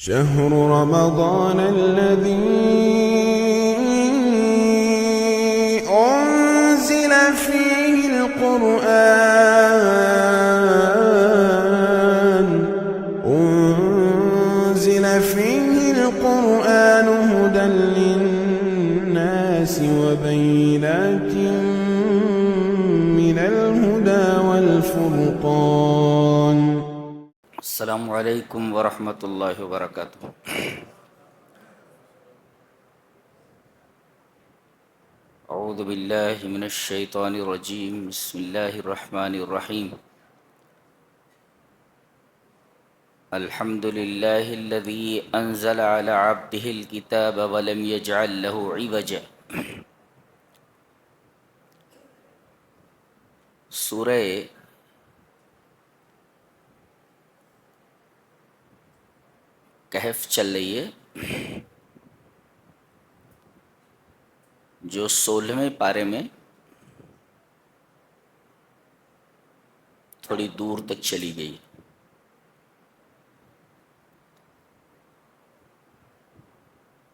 شهر رمضان الذي أنزل فيه القرآن هدى للناس وبينات من الهدى والفرقان. السلام علیکم ورحمۃ اللہ وبرکاتہ. اعوذ باللہ من الشیطان الرجیم. بسم اللہ الرحمن الرحیم. الحمد للہ الذی انزل علی عبده الکتاب ولم یجعل له عوجا. سورہ کہف چل رہی ہے جو 16ویں پارے میں تھوڑی دور تک چلی گئی.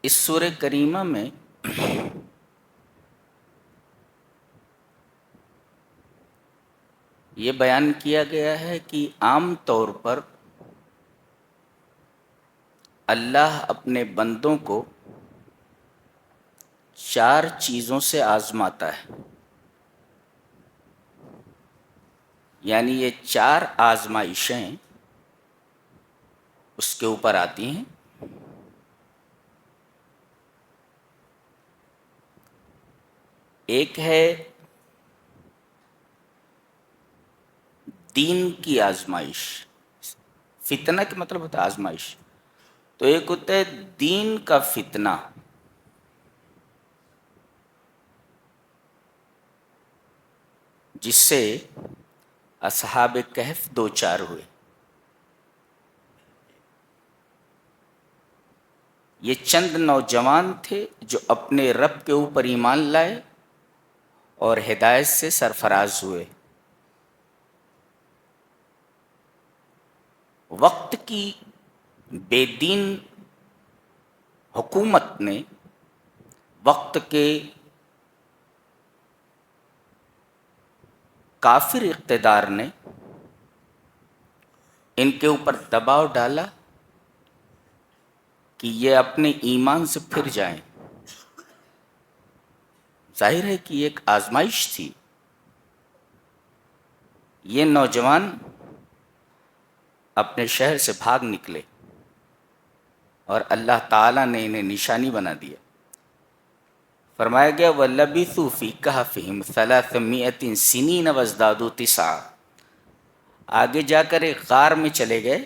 اس سورہ کریمہ میں یہ بیان کیا گیا ہے کہ عام طور پر اللہ اپنے بندوں کو 4 چیزوں سے آزماتا ہے. یعنی یہ 4 آزمائشیں اس کے اوپر آتی ہیں. ایک ہے دین کی آزمائش. فتنہ کا مطلب ہوتا ہے آزمائش. تو ایک ہوتا ہے دین کا فتنہ، جس سے اصحاب کہف 2 4 ہوئے. یہ چند نوجوان تھے جو اپنے رب کے اوپر ایمان لائے اور ہدایت سے سرفراز ہوئے. وقت کی بے دین حکومت نے، وقت کے کافر اقتدار نے ان کے اوپر دباؤ ڈالا کہ یہ اپنے ایمان سے پھر جائیں. ظاہر ہے کہ یہ ایک آزمائش تھی. یہ نوجوان اپنے شہر سے بھاگ نکلے اور اللہ تعالیٰ نے انہیں نشانی بنا دیا. فرمایا گیا وَلَبِثُوا فِي كَهْفِهِمْ 300 سِنِينَ وَازْدَادُوا 9. آگے جا کر ایک غار میں چلے گئے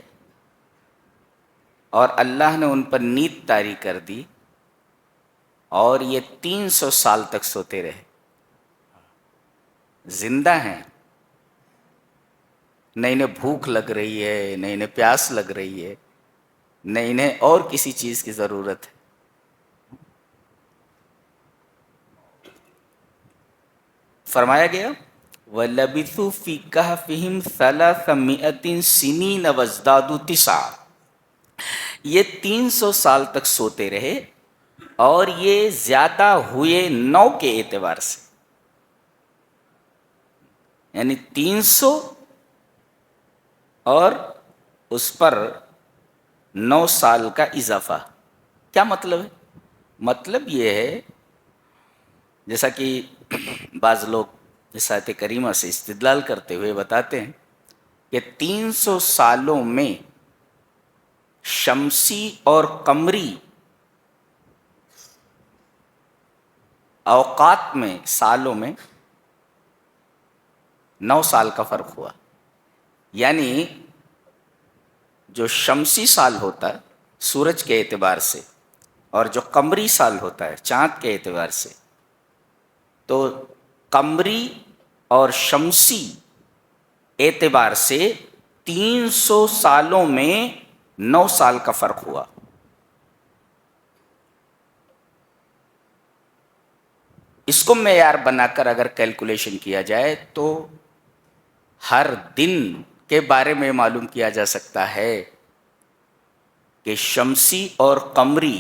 اور اللہ نے ان پر نیند طاری کر دی اور یہ 300 سال تک سوتے رہے. زندہ ہیں، نہ انہیں بھوک لگ رہی ہے، نہ انہیں پیاس لگ رہی ہے، نہ انہیں اور کسی چیز کی ضرورت ہے. فرمایا گیا وَلَبِثُوا فِي كَهْفِهِمْ 300 سِنِينَ وَازْدَادُوا 9. یہ 300 سال تک سوتے رہے اور یہ زیادہ ہوئے 9 کے اعتبار سے. یعنی 300 اور اس پر 9 سال کا اضافہ. کیا مطلب ہے؟ مطلب یہ ہے جیسا کہ بعض لوگ اس آیت کریمہ سے استدلال کرتے ہوئے بتاتے ہیں کہ 300 سالوں میں شمسی اور قمری اوقات میں، سالوں میں 9 سال کا فرق ہوا. یعنی جو شمسی سال ہوتا ہے سورج کے اعتبار سے اور جو قمری سال ہوتا ہے چاند کے اعتبار سے، تو قمری اور شمسی اعتبار سے 300 سالوں میں 9 سال کا فرق ہوا. اس کو معیار بنا کر اگر کیلکولیشن کیا جائے تو ہر دن کے بارے میں معلوم کیا جا سکتا ہے کہ شمسی اور قمری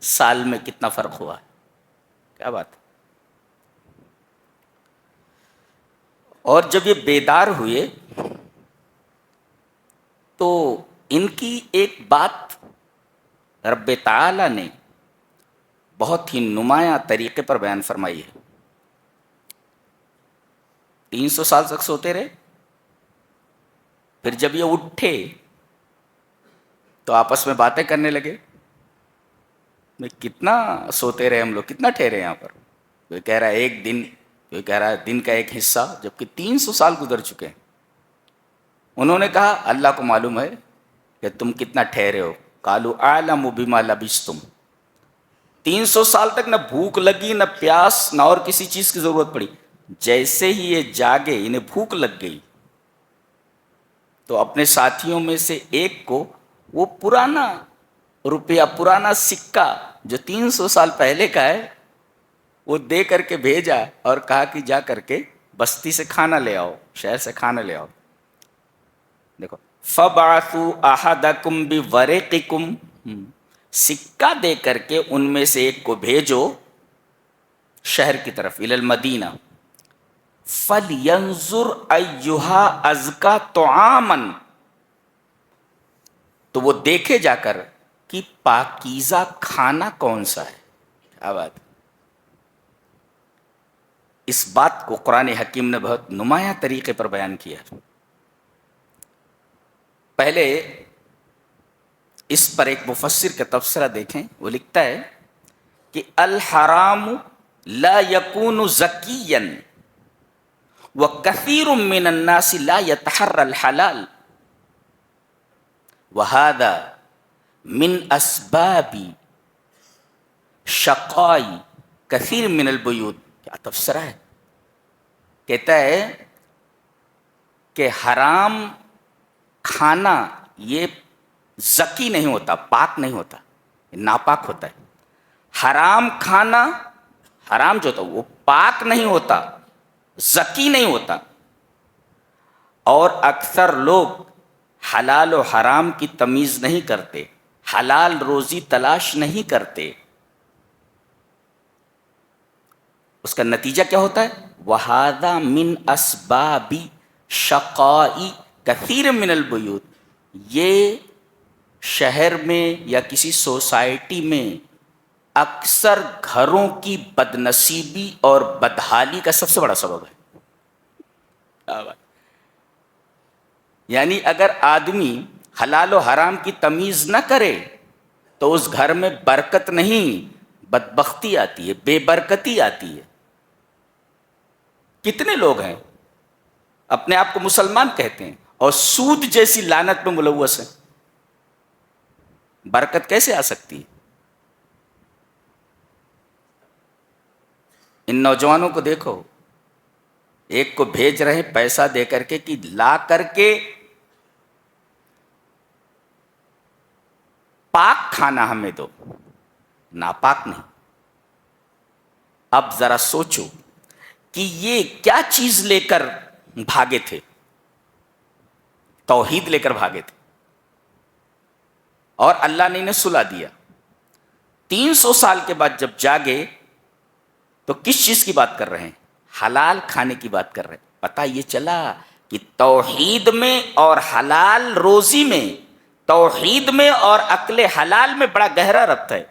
سال میں کتنا فرق ہوا ہے. کیا بات ہے. اور جب یہ بیدار ہوئے تو ان کی ایک بات رب تعالی نے بہت ہی نمایاں طریقے پر بیان فرمائی ہے. 300 سال تک سوتے رہے، پھر جب یہ اٹھے تو آپس میں باتیں کرنے لگے. کتنا سوتے رہے ہم لوگ، کتنا ٹھہرے یہاں پر. کوئی کہہ رہا ہے ایک دن، کوئی کہہ رہا ہے دن کا ایک حصہ، جبکہ 300 سال گزر چکے ہیں. انہوں نے کہا اللہ کو معلوم ہے کہ تم کتنا ٹھہرے ہو. قالوا اعلم بما لبثتم. 300 سال تک نہ بھوک لگی، نہ پیاس، نہ اور کسی چیز کی ضرورت پڑی. جیسے ہی یہ جاگے، انہیں بھوک لگ گئی، تو اپنے ساتھیوں میں سے ایک کو وہ پرانا روپیہ، پرانا سکہ جو 300 سال پہلے کا ہے، وہ دے کر کے بھیجا اور کہا کہ جا کر کے بستی سے کھانا لے آؤ، شہر سے کھانا لے آؤ. دیکھو فَبْعَثُوا أَحَدَكُمْ بِوَرِقِكُمْ، سکہ دے کر کے ان میں سے ایک کو بھیجو شہر کی طرف، الی المدینہ. فَلْيَنْظُرْ أَيُّهَا أَزْكَىٰ طَعَامًا، تو وہ دیکھے جا کر کہ پاکیزہ کھانا کون سا ہے. کیا بات. اس بات کو قرآن حکیم نے بہت نمایاں طریقے پر بیان کیا. پہلے اس پر ایک مفسر کا تبصرہ دیکھیں. وہ لکھتا ہے کہ الحرام لا یکون زکیا وکثیر من الناس لا یتحری الحلال وہذا من اسباب شقائی کثیر من البیوت. کیا تبصرہ ہے. کہتا ہے کہ حرام کھانا یہ زکی نہیں ہوتا، پاک نہیں ہوتا، ناپاک ہوتا ہے. حرام کھانا، حرام جو ہوتا وہ پاک نہیں ہوتا، زکی نہیں ہوتا. اور اکثر لوگ حلال و حرام کی تمیز نہیں کرتے، حلال روزی تلاش نہیں کرتے. اس کا نتیجہ کیا ہوتا ہے؟ وَهَذَا مِنْ أَسْبَابِ شَقَاءِ كَثِيرٍ مِنَ الْبُيُوتِ. یہ شہر میں یا کسی سوسائٹی میں اکثر گھروں کی بدنصیبی اور بدحالی کا سب سے بڑا سبب ہے. یعنی اگر آدمی حلال و حرام کی تمیز نہ کرے تو اس گھر میں برکت نہیں، بدبختی آتی ہے، بے برکتی آتی ہے. کتنے لوگ ہیں اپنے آپ کو مسلمان کہتے ہیں اور سود جیسی لعنت میں ملوث ہیں. برکت کیسے آ سکتی ہے؟ ان نوجوانوں کو دیکھو، ایک کو بھیج رہے ہیں پیسہ دے کر کے کہ لا کر کے پاک کھانا ہمیں دو، ناپاک نہیں. اب ذرا سوچو کہ یہ کیا چیز لے کر بھاگے تھے؟ توحید لے کر بھاگے تھے، اور اللہ نے انہیں سلا دیا. 300 سال کے بعد جب جاگے تو کس چیز کی بات کر رہے ہیں؟ حلال کھانے کی بات کر رہے ہیں. پتہ یہ چلا کہ توحید میں اور حلال روزی میں، توحید میں اور عقل حلال میں بڑا گہرا ربط ہے.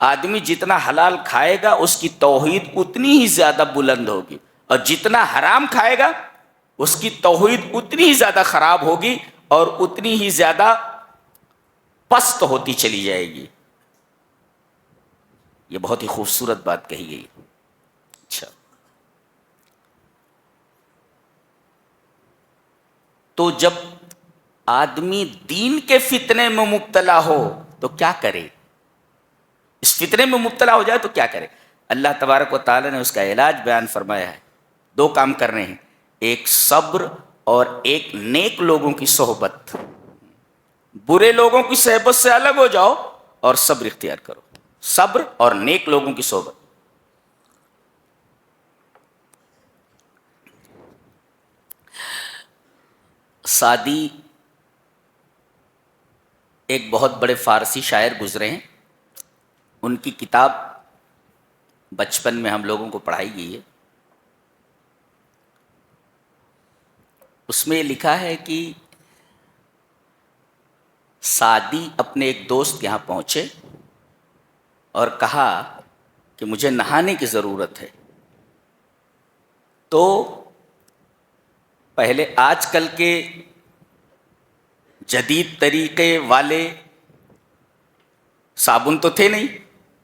آدمی جتنا حلال کھائے گا اس کی توحید اتنی ہی زیادہ بلند ہوگی، اور جتنا حرام کھائے گا اس کی توحید اتنی ہی زیادہ خراب ہوگی اور اتنی ہی زیادہ پست ہوتی چلی جائے گی. یہ بہت ہی خوبصورت بات کہی گئی. اچھا، تو جب آدمی دین کے فتنے میں مبتلا ہو تو کیا کرے؟ اس فتنے میں مبتلا ہو جائے تو کیا کرے؟ اللہ تبارک و تعالی نے اس کا علاج بیان فرمایا ہے. 2 کام کرنے ہیں، ایک صبر اور ایک نیک لوگوں کی صحبت. برے لوگوں کی صحبت سے الگ ہو جاؤ اور صبر اختیار کرو. صبر اور نیک لوگوں کی صحبت. سعدی ایک بہت بڑے فارسی شاعر گزرے ہیں، ان کی کتاب بچپن میں ہم لوگوں کو پڑھائی گئی ہے. اس میں یہ لکھا ہے کہ سعدی اپنے ایک دوست کے یہاں پہنچے اور کہا کہ مجھے نہانے کی ضرورت ہے. تو پہلے آج کل کے جدید طریقے والے صابن تو تھے نہیں،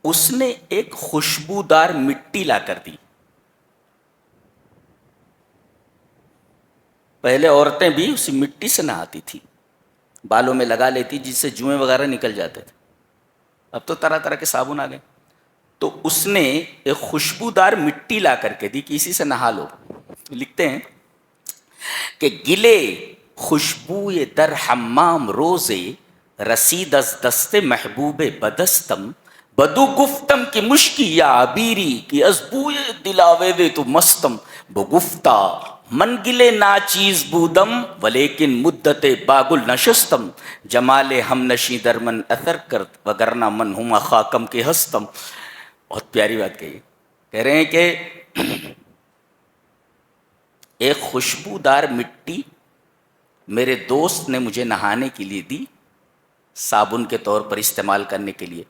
اس نے ایک خوشبودار مٹی لا کر دی. پہلے عورتیں بھی اسی مٹی سے نہاتی تھی، بالوں میں لگا لیتی جس سے جوئیں وغیرہ نکل جاتے تھے. اب تو طرح طرح کے صابن آ گئے. تو اس نے ایک خوشبودار مٹی لا کر کے دی کہ اسی سے نہا لو. لکھتے ہیں کہ گلے خوشبوئے در حمام روزے رسید از دست محبوب بدستم بدو گفتم کی مشکی یا عبیری کی از بوئے دلاوے دے تو مستم بگفتا من گلے ناچیز بودم ولیکن مدت باگل نشستم جمال ہم نشی در من اثر کرد وگرنہ من ہما خاکم کے ہستم. بہت پیاری بات کہی. کہہ رہے ہیں کہ ایک خوشبودار مٹی میرے دوست نے مجھے نہانے کے لیے دی، صابن کے طور پر استعمال کرنے کے لیے.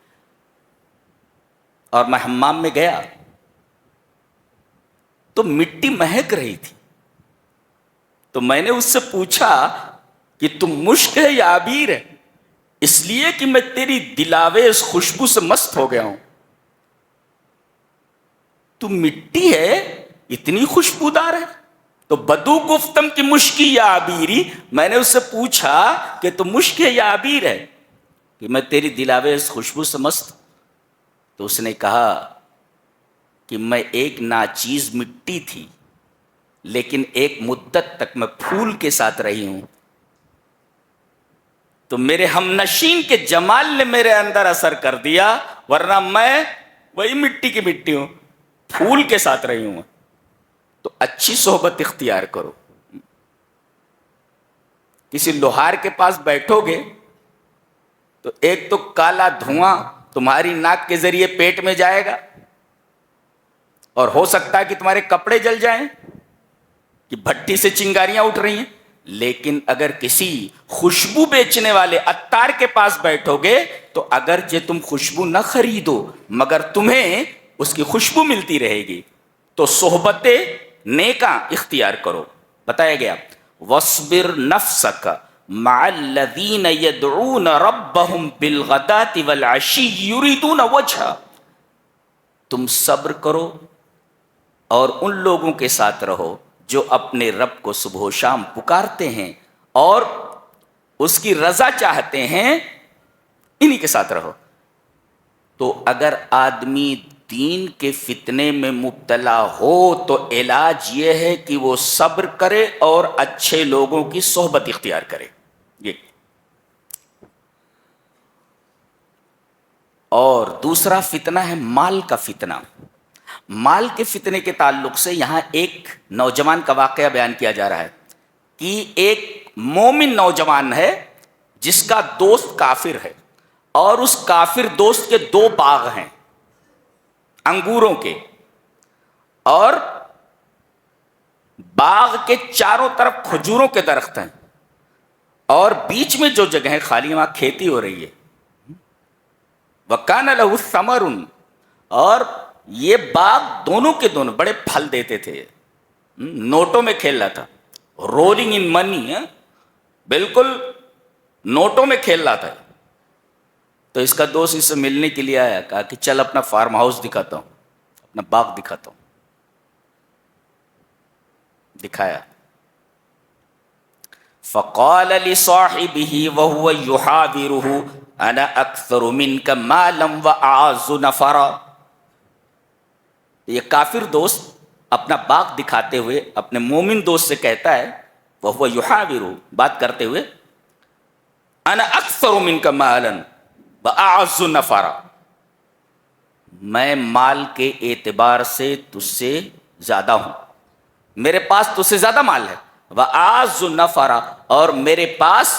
اور میں حمام میں گیا تو مٹی مہک رہی تھی. تو میں نے اس سے پوچھا کہ تم مشک ہے یا عبیر ہے؟ اس لیے کہ میں تیری دلاوے اس خوشبو سے مست ہو گیا ہوں. تو مٹی ہے اتنی خوشبودار ہے. تو بدو گفتم کی مشکی یا عبیری، میں نے اس سے پوچھا کہ تم مشک ہے یا عبیر ہے کہ میں تیری دلاوے اس خوشبو سے مست. تو اس نے کہا کہ میں ایک ناچیز مٹی تھی لیکن ایک مدت تک میں پھول کے ساتھ رہی ہوں، تو میرے ہم نشین کے جمال نے میرے اندر اثر کر دیا، ورنہ میں وہی مٹی کی مٹی ہوں، پھول کے ساتھ رہی ہوں. تو اچھی صحبت اختیار کرو. کسی لوہار کے پاس بیٹھو گے تو ایک تو کالا دھواں تمہاری ناک کے ذریعے پیٹ میں جائے گا، اور ہو سکتا ہے کہ تمہارے کپڑے جل جائیں کہ بھٹی سے چنگاریاں اٹھ رہی ہیں. لیکن اگر کسی خوشبو بیچنے والے عطار کے پاس بیٹھو گے تو اگرچہ تم خوشبو نہ خریدو مگر تمہیں اس کی خوشبو ملتی رہے گی. تو صحبت نیکاں اختیار کرو. بتایا گیا وَاصْبِرْ نَفْسَكَ مَعَ الَّذِينَ يَدْعُونَ رَبَّهُمْ بِالْغَدَاةِ وَالْعَشِيِّ يُرِيدُونَ وَجْهَهُ. تم صبر کرو اور ان لوگوں کے ساتھ رہو جو اپنے رب کو صبح و شام پکارتے ہیں اور اس کی رضا چاہتے ہیں، انہی کے ساتھ رہو. تو اگر آدمی دین کے فتنے میں مبتلا ہو تو علاج یہ ہے کہ وہ صبر کرے اور اچھے لوگوں کی صحبت اختیار کرے. یہ اور دوسرا فتنہ ہے مال کا فتنہ. مال کے فتنے کے تعلق سے یہاں ایک نوجوان کا واقعہ بیان کیا جا رہا ہے کہ ایک مومن نوجوان ہے جس کا دوست کافر ہے، اور اس کافر دوست کے 2 باغ ہیں انگوروں کے، اور باغ کے چاروں طرف کھجوروں کے درخت ہیں، اور بیچ میں جو جگہ خالی وہاں کھیتی ہو رہی ہے. وَكَانَ لَهُ ثَمَرٌ، اور یہ باغ دونوں کے دونوں بڑے پھل دیتے تھے. نوٹوں میں کھیل رہا تھا، رولنگ ان منی، بالکل نوٹوں میں کھیل رہا تھا. تو اس کا دوست اس سے ملنے کے لیے آیا، کہا کہ چل اپنا فارم ہاؤس دکھاتا ہوں، اپنا باغ دکھاتا ہوں. دکھایا. فقال لصاحبه وهو يحاوره انا اكثر منك مالا واعز نفرا. یہ کافر دوست اپنا باغ دکھاتے ہوئے اپنے مومن دوست سے کہتا ہے، وهو يحاوره، بات کرتے ہوئے، انا اکثر منك مالا واعز نفرا، میں مال کے اعتبار سے تجھ سے زیادہ ہوں، میرے پاس تجھ سے زیادہ مال ہے. واعز نفرا، اور میرے پاس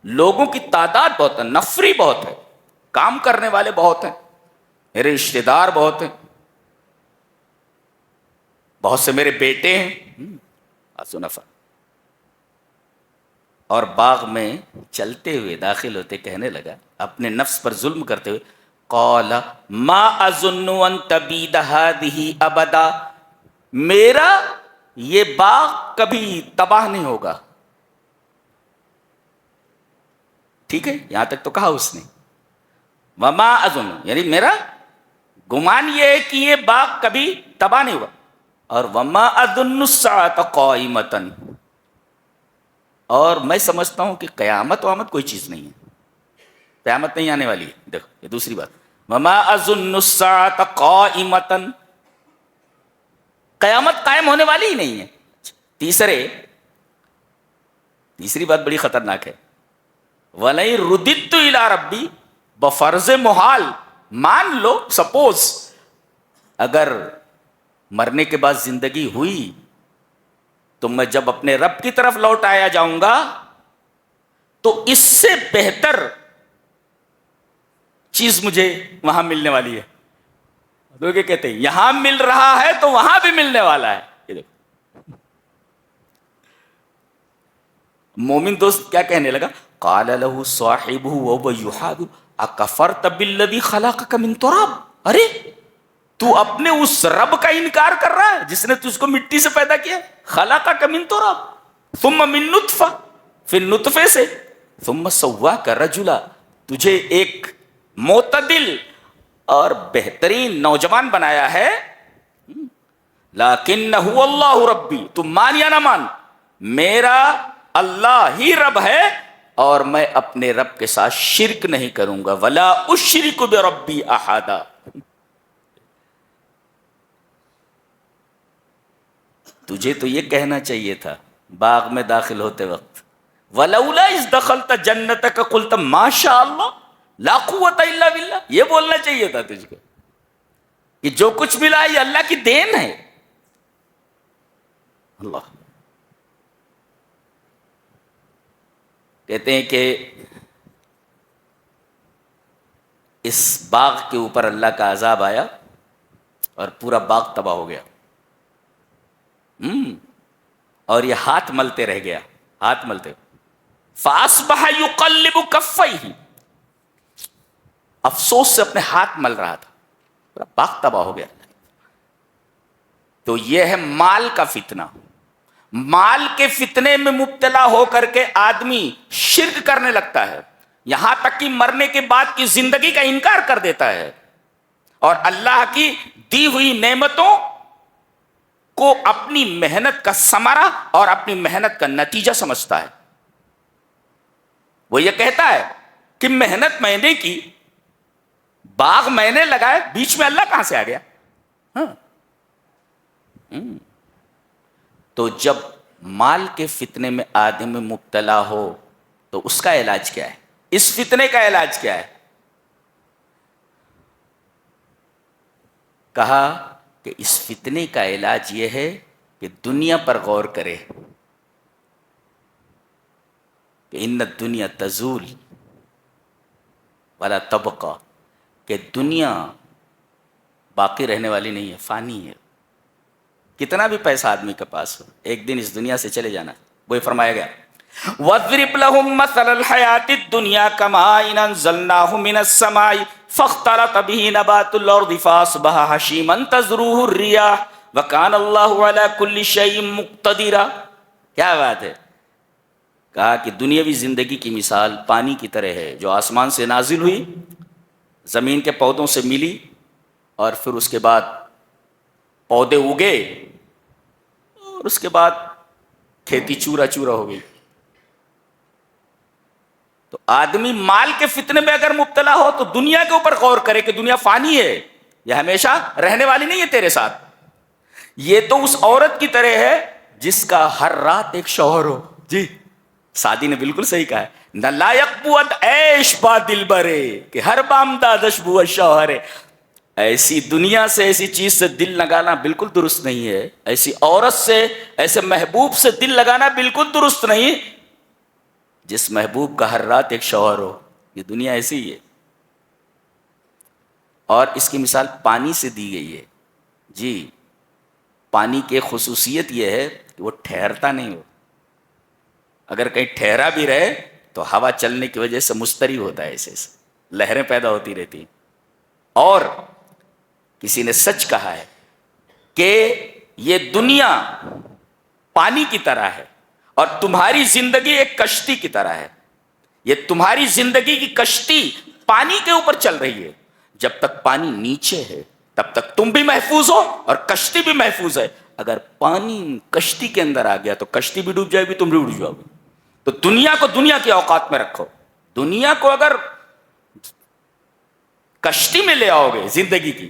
لوگوں کی تعداد بہت ہے، نفری بہت ہے، کام کرنے والے بہت ہیں، میرے رشتہ دار بہت ہیں، بہت سے میرے بیٹے ہیں، نفر. اور باغ میں چلتے ہوئے داخل ہوتے کہنے لگا اپنے نفس پر ظلم کرتے ہوئے، قال ما اظن ان تبید هذه ابدا، میرا یہ باغ کبھی تباہ نہیں ہوگا. ٹھیک ہے، یہاں تک تو کہا اس نے. وما اظن، یعنی میرا گمان یہ ہے کہ یہ باغ کبھی تباہ نہیں ہوگا. اور وما اظن الساعة قائمۃ، اور میں سمجھتا ہوں کہ قیامت وامت کوئی چیز نہیں ہے، قیامت نہیں آنے والی ہے. دیکھو یہ دوسری بات، وما اظن الساعة قائمۃ، قیامت قائم ہونے والی ہی نہیں ہے. تیسری بات بڑی خطرناک ہے، وَلَئِن رُدِدتُّ إِلَىٰ رَبِّي، بفرض محال، مان لو سپوز اگر مرنے کے بعد زندگی ہوئی تو میں جب اپنے رب کی طرف لوٹ آیا جاؤں گا تو اس سے بہتر چیز مجھے وہاں ملنے والی ہے. لوگ یہ کہتے ہیں یہاں مل رہا ہے تو وہاں بھی ملنے والا ہے. یہ دیکھو مومن دوست کیا کہنے لگا، قال له صاحبه وهو يحاور اكفرت بالذي خلقك من تراب، ارے تو اپنے اس رب کا انکار کر رہا ہے جس نے تجھ کو مٹی سے پیدا کیا، خلقك من تراب ثم من نطفہ، پھر نطفے سے، ثم سواك رجلا، تجھے ایک معتدل اور بہترین نوجوان بنایا ہے. لیکن هو اللہ ربی، تم مان یا نہ مان، میرا اللہ ہی رب ہے اور میں اپنے رب کے ساتھ شرک نہیں کروں گا. ولا اشرک بربی احدا، تجھے تو یہ کہنا چاہیے تھا باغ میں داخل ہوتے وقت، ولولا اذ دخلت جنتک قلت ما شاء اللہ لا قوت الا باللہ، یہ بولنا چاہیے تھا تجھ کو کہ جو کچھ ملا یہ اللہ کی دین ہے. اللہ کہتے ہیں کہ اس باغ کے اوپر اللہ کا عذاب آیا اور پورا باغ تباہ ہو گیا. اور یہ ہاتھ ملتے رہ گیا، ہاتھ ملتے، فاصبح یقلب کفیہ، افسوس سے اپنے ہاتھ مل رہا تھا، پورا باغ تباہ ہو گیا. تو یہ ہے مال کا فتنہ. مال کے فتنے میں مبتلا ہو کر کے آدمی شرک کرنے لگتا ہے، یہاں تک کہ مرنے کے بعد کی زندگی کا انکار کر دیتا ہے اور اللہ کی دی ہوئی نعمتوں کو اپنی محنت کا ثمرہ اور اپنی محنت کا نتیجہ سمجھتا ہے. وہ یہ کہتا ہے کہ محنت میں نے کی، باغ میں نے لگائے، بیچ میں اللہ کہاں سے آ گیا. تو جب مال کے فتنے میں آدمی مبتلا ہو تو اس کا علاج کیا ہے، اس فتنے کا علاج کیا ہے؟ کہا کہ اس فتنے کا علاج یہ ہے کہ دنیا پر غور کرے کہ ان الدنیا تزول ولا تبقى، کہ دنیا باقی رہنے والی نہیں ہے، فانی ہے. کتنا بھی پیسہ آدمی کے پاس ہو ایک دن اس دنیا سے چلے جانا. وہی فرمایا گیا وَاضْرِبْ لَهُمْ مَثَلَ الْحَيَاةِ الدُّنْيَا كَمَاءٍ أَنزَلْنَاهُ مِنَ السَّمَاءِ فَاخْتَلَطَ بِهِ نَبَاتُ الْأَرْضِ فَأَصْبَحَ هَشِيمًا تَذْرُوهُ الرِّيَاحُ وَكَانَ اللَّهُ عَلَى كُلِّ شَيْءٍ مُقْتَدِرًا. کیا بات ہے، کہا کہ دنیاوی زندگی کی مثال پانی کی طرح ہے جو آسمان سے نازل ہوئی، زمین کے پودوں سے ملی اور پھر اس کے بعد پودے اگے اور اس کے بعد کھیتی چورا چورا ہو گئی. تو آدمی مال کے فتنے میں اگر مبتلا ہو تو دنیا کے اوپر غور کرے کہ دنیا فانی ہے، یہ ہمیشہ رہنے والی نہیں ہے تیرے ساتھ. یہ تو اس عورت کی طرح ہے جس کا ہر رات ایک شوہر ہو. جی سعدی نے بالکل صحیح کہا ہے، نہ لائق بوت ایش با دل برے کہ ہر بامدادش بو شوہر. ایسی دنیا سے، ایسی چیز سے دل لگانا بالکل درست نہیں ہے، ایسی عورت سے، ایسے محبوب سے دل لگانا بالکل درست نہیں جس محبوب کا ہر رات ایک شوہر ہو. یہ دنیا ایسی ہی ہے. اور اس کی مثال پانی سے دی گئی ہے. جی پانی کی خصوصیت یہ ہے کہ وہ ٹھہرتا نہیں ہو. اگر کہیں ٹھہرا بھی رہے تو ہوا چلنے کی وجہ سے مستری ہوتا ہے, ایسے لہریں پیدا ہوتی رہتی ہیں. اور کسی نے سچ کہا ہے کہ یہ دنیا پانی کی طرح ہے اور تمہاری زندگی ایک کشتی کی طرح ہے. یہ تمہاری زندگی کی کشتی پانی کے اوپر چل رہی ہے. جب تک پانی نیچے ہے تب تک تم بھی محفوظ ہو اور کشتی بھی محفوظ ہے. اگر پانی کشتی کے اندر آ گیا تو کشتی بھی ڈوب جائے گی, تم بھی ڈوب جاؤ گے. تو دنیا کو دنیا کی اوقات میں رکھو. دنیا کو اگر کشتی میں لے آؤ گے زندگی کی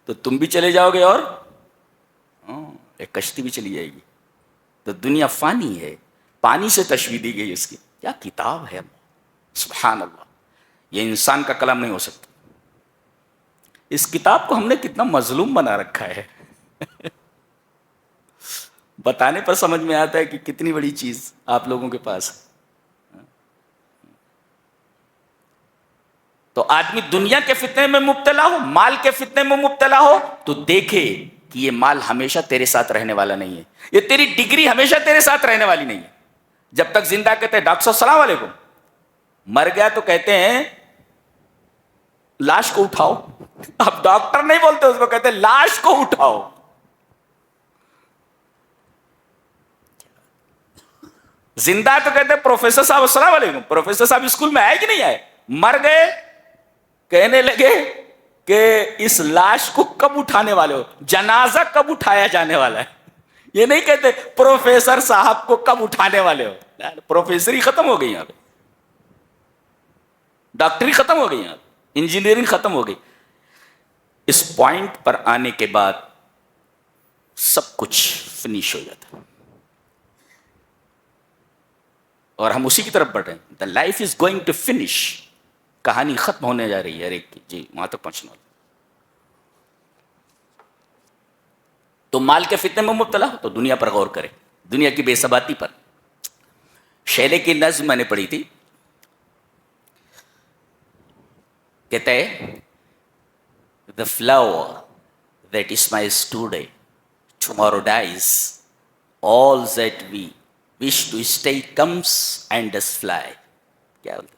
تو تم بھی چلے جاؤ گے اور ایک کشتی بھی چلی جائے گی. تو دنیا فانی ہے, پانی سے تشبیہ دی گئی اس کی. کیا کتاب ہے, سبحان اللہ. یہ انسان کا کلام نہیں ہو سکتا. اس کتاب کو ہم نے کتنا مظلوم بنا رکھا ہے. بتانے پر سمجھ میں آتا ہے کہ کتنی بڑی چیز آپ لوگوں کے پاس ہے. تو آدمی دنیا کے فتنے میں مبتلا ہو, مال کے فتنے میں مبتلا ہو تو دیکھے کہ یہ مال ہمیشہ تیرے ساتھ رہنے والا نہیں ہے. یہ تیری ڈگری ہمیشہ تیرے ساتھ رہنے والی نہیں ہے. جب تک زندہ کہتے ہیں ڈاکٹر صاحب السلام علیکم, مر گیا تو کہتے ہیں لاش کو اٹھاؤ. اب ڈاکٹر نہیں بولتے اس کو, کہتے ہیں لاش کو اٹھاؤ. زندہ تو کہتے ہیں پروفیسر صاحب السلام علیکم. پروفیسر صاحب اسکول میں آئے کہ نہیں آئے؟ مر گئے کہنے لگے کہ اس لاش کو کب اٹھانے والے ہو, جنازہ کب اٹھایا جانے والا ہے. یہ نہیں کہتے پروفیسر صاحب کو کب اٹھانے والے ہو. پروفیسری ختم ہو گئی یہاں پہ, ڈاکٹری ختم ہو گئی یہاں پہ, انجینئرنگ ختم ہو گئی. اس پوائنٹ پر آنے کے بعد سب کچھ فنش ہو جاتا ہے اور ہم اسی کی طرف بڑھ رہے ہیں. The life is going to finish. کہانی ختم ہونے جا رہی ہے ہر ایک کی. جی وہاں تک پہنچنا. تو مال کے فتنے میں مبتلا ہو تو دنیا پر غور کرے, دنیا کی بے ثباتی پر. شیلے کی نظم میں نے پڑھی تھی, کہتا ہے the flower that smiles today tomorrow dies, all that we wish to stay comes and does fly. کیا بولتے,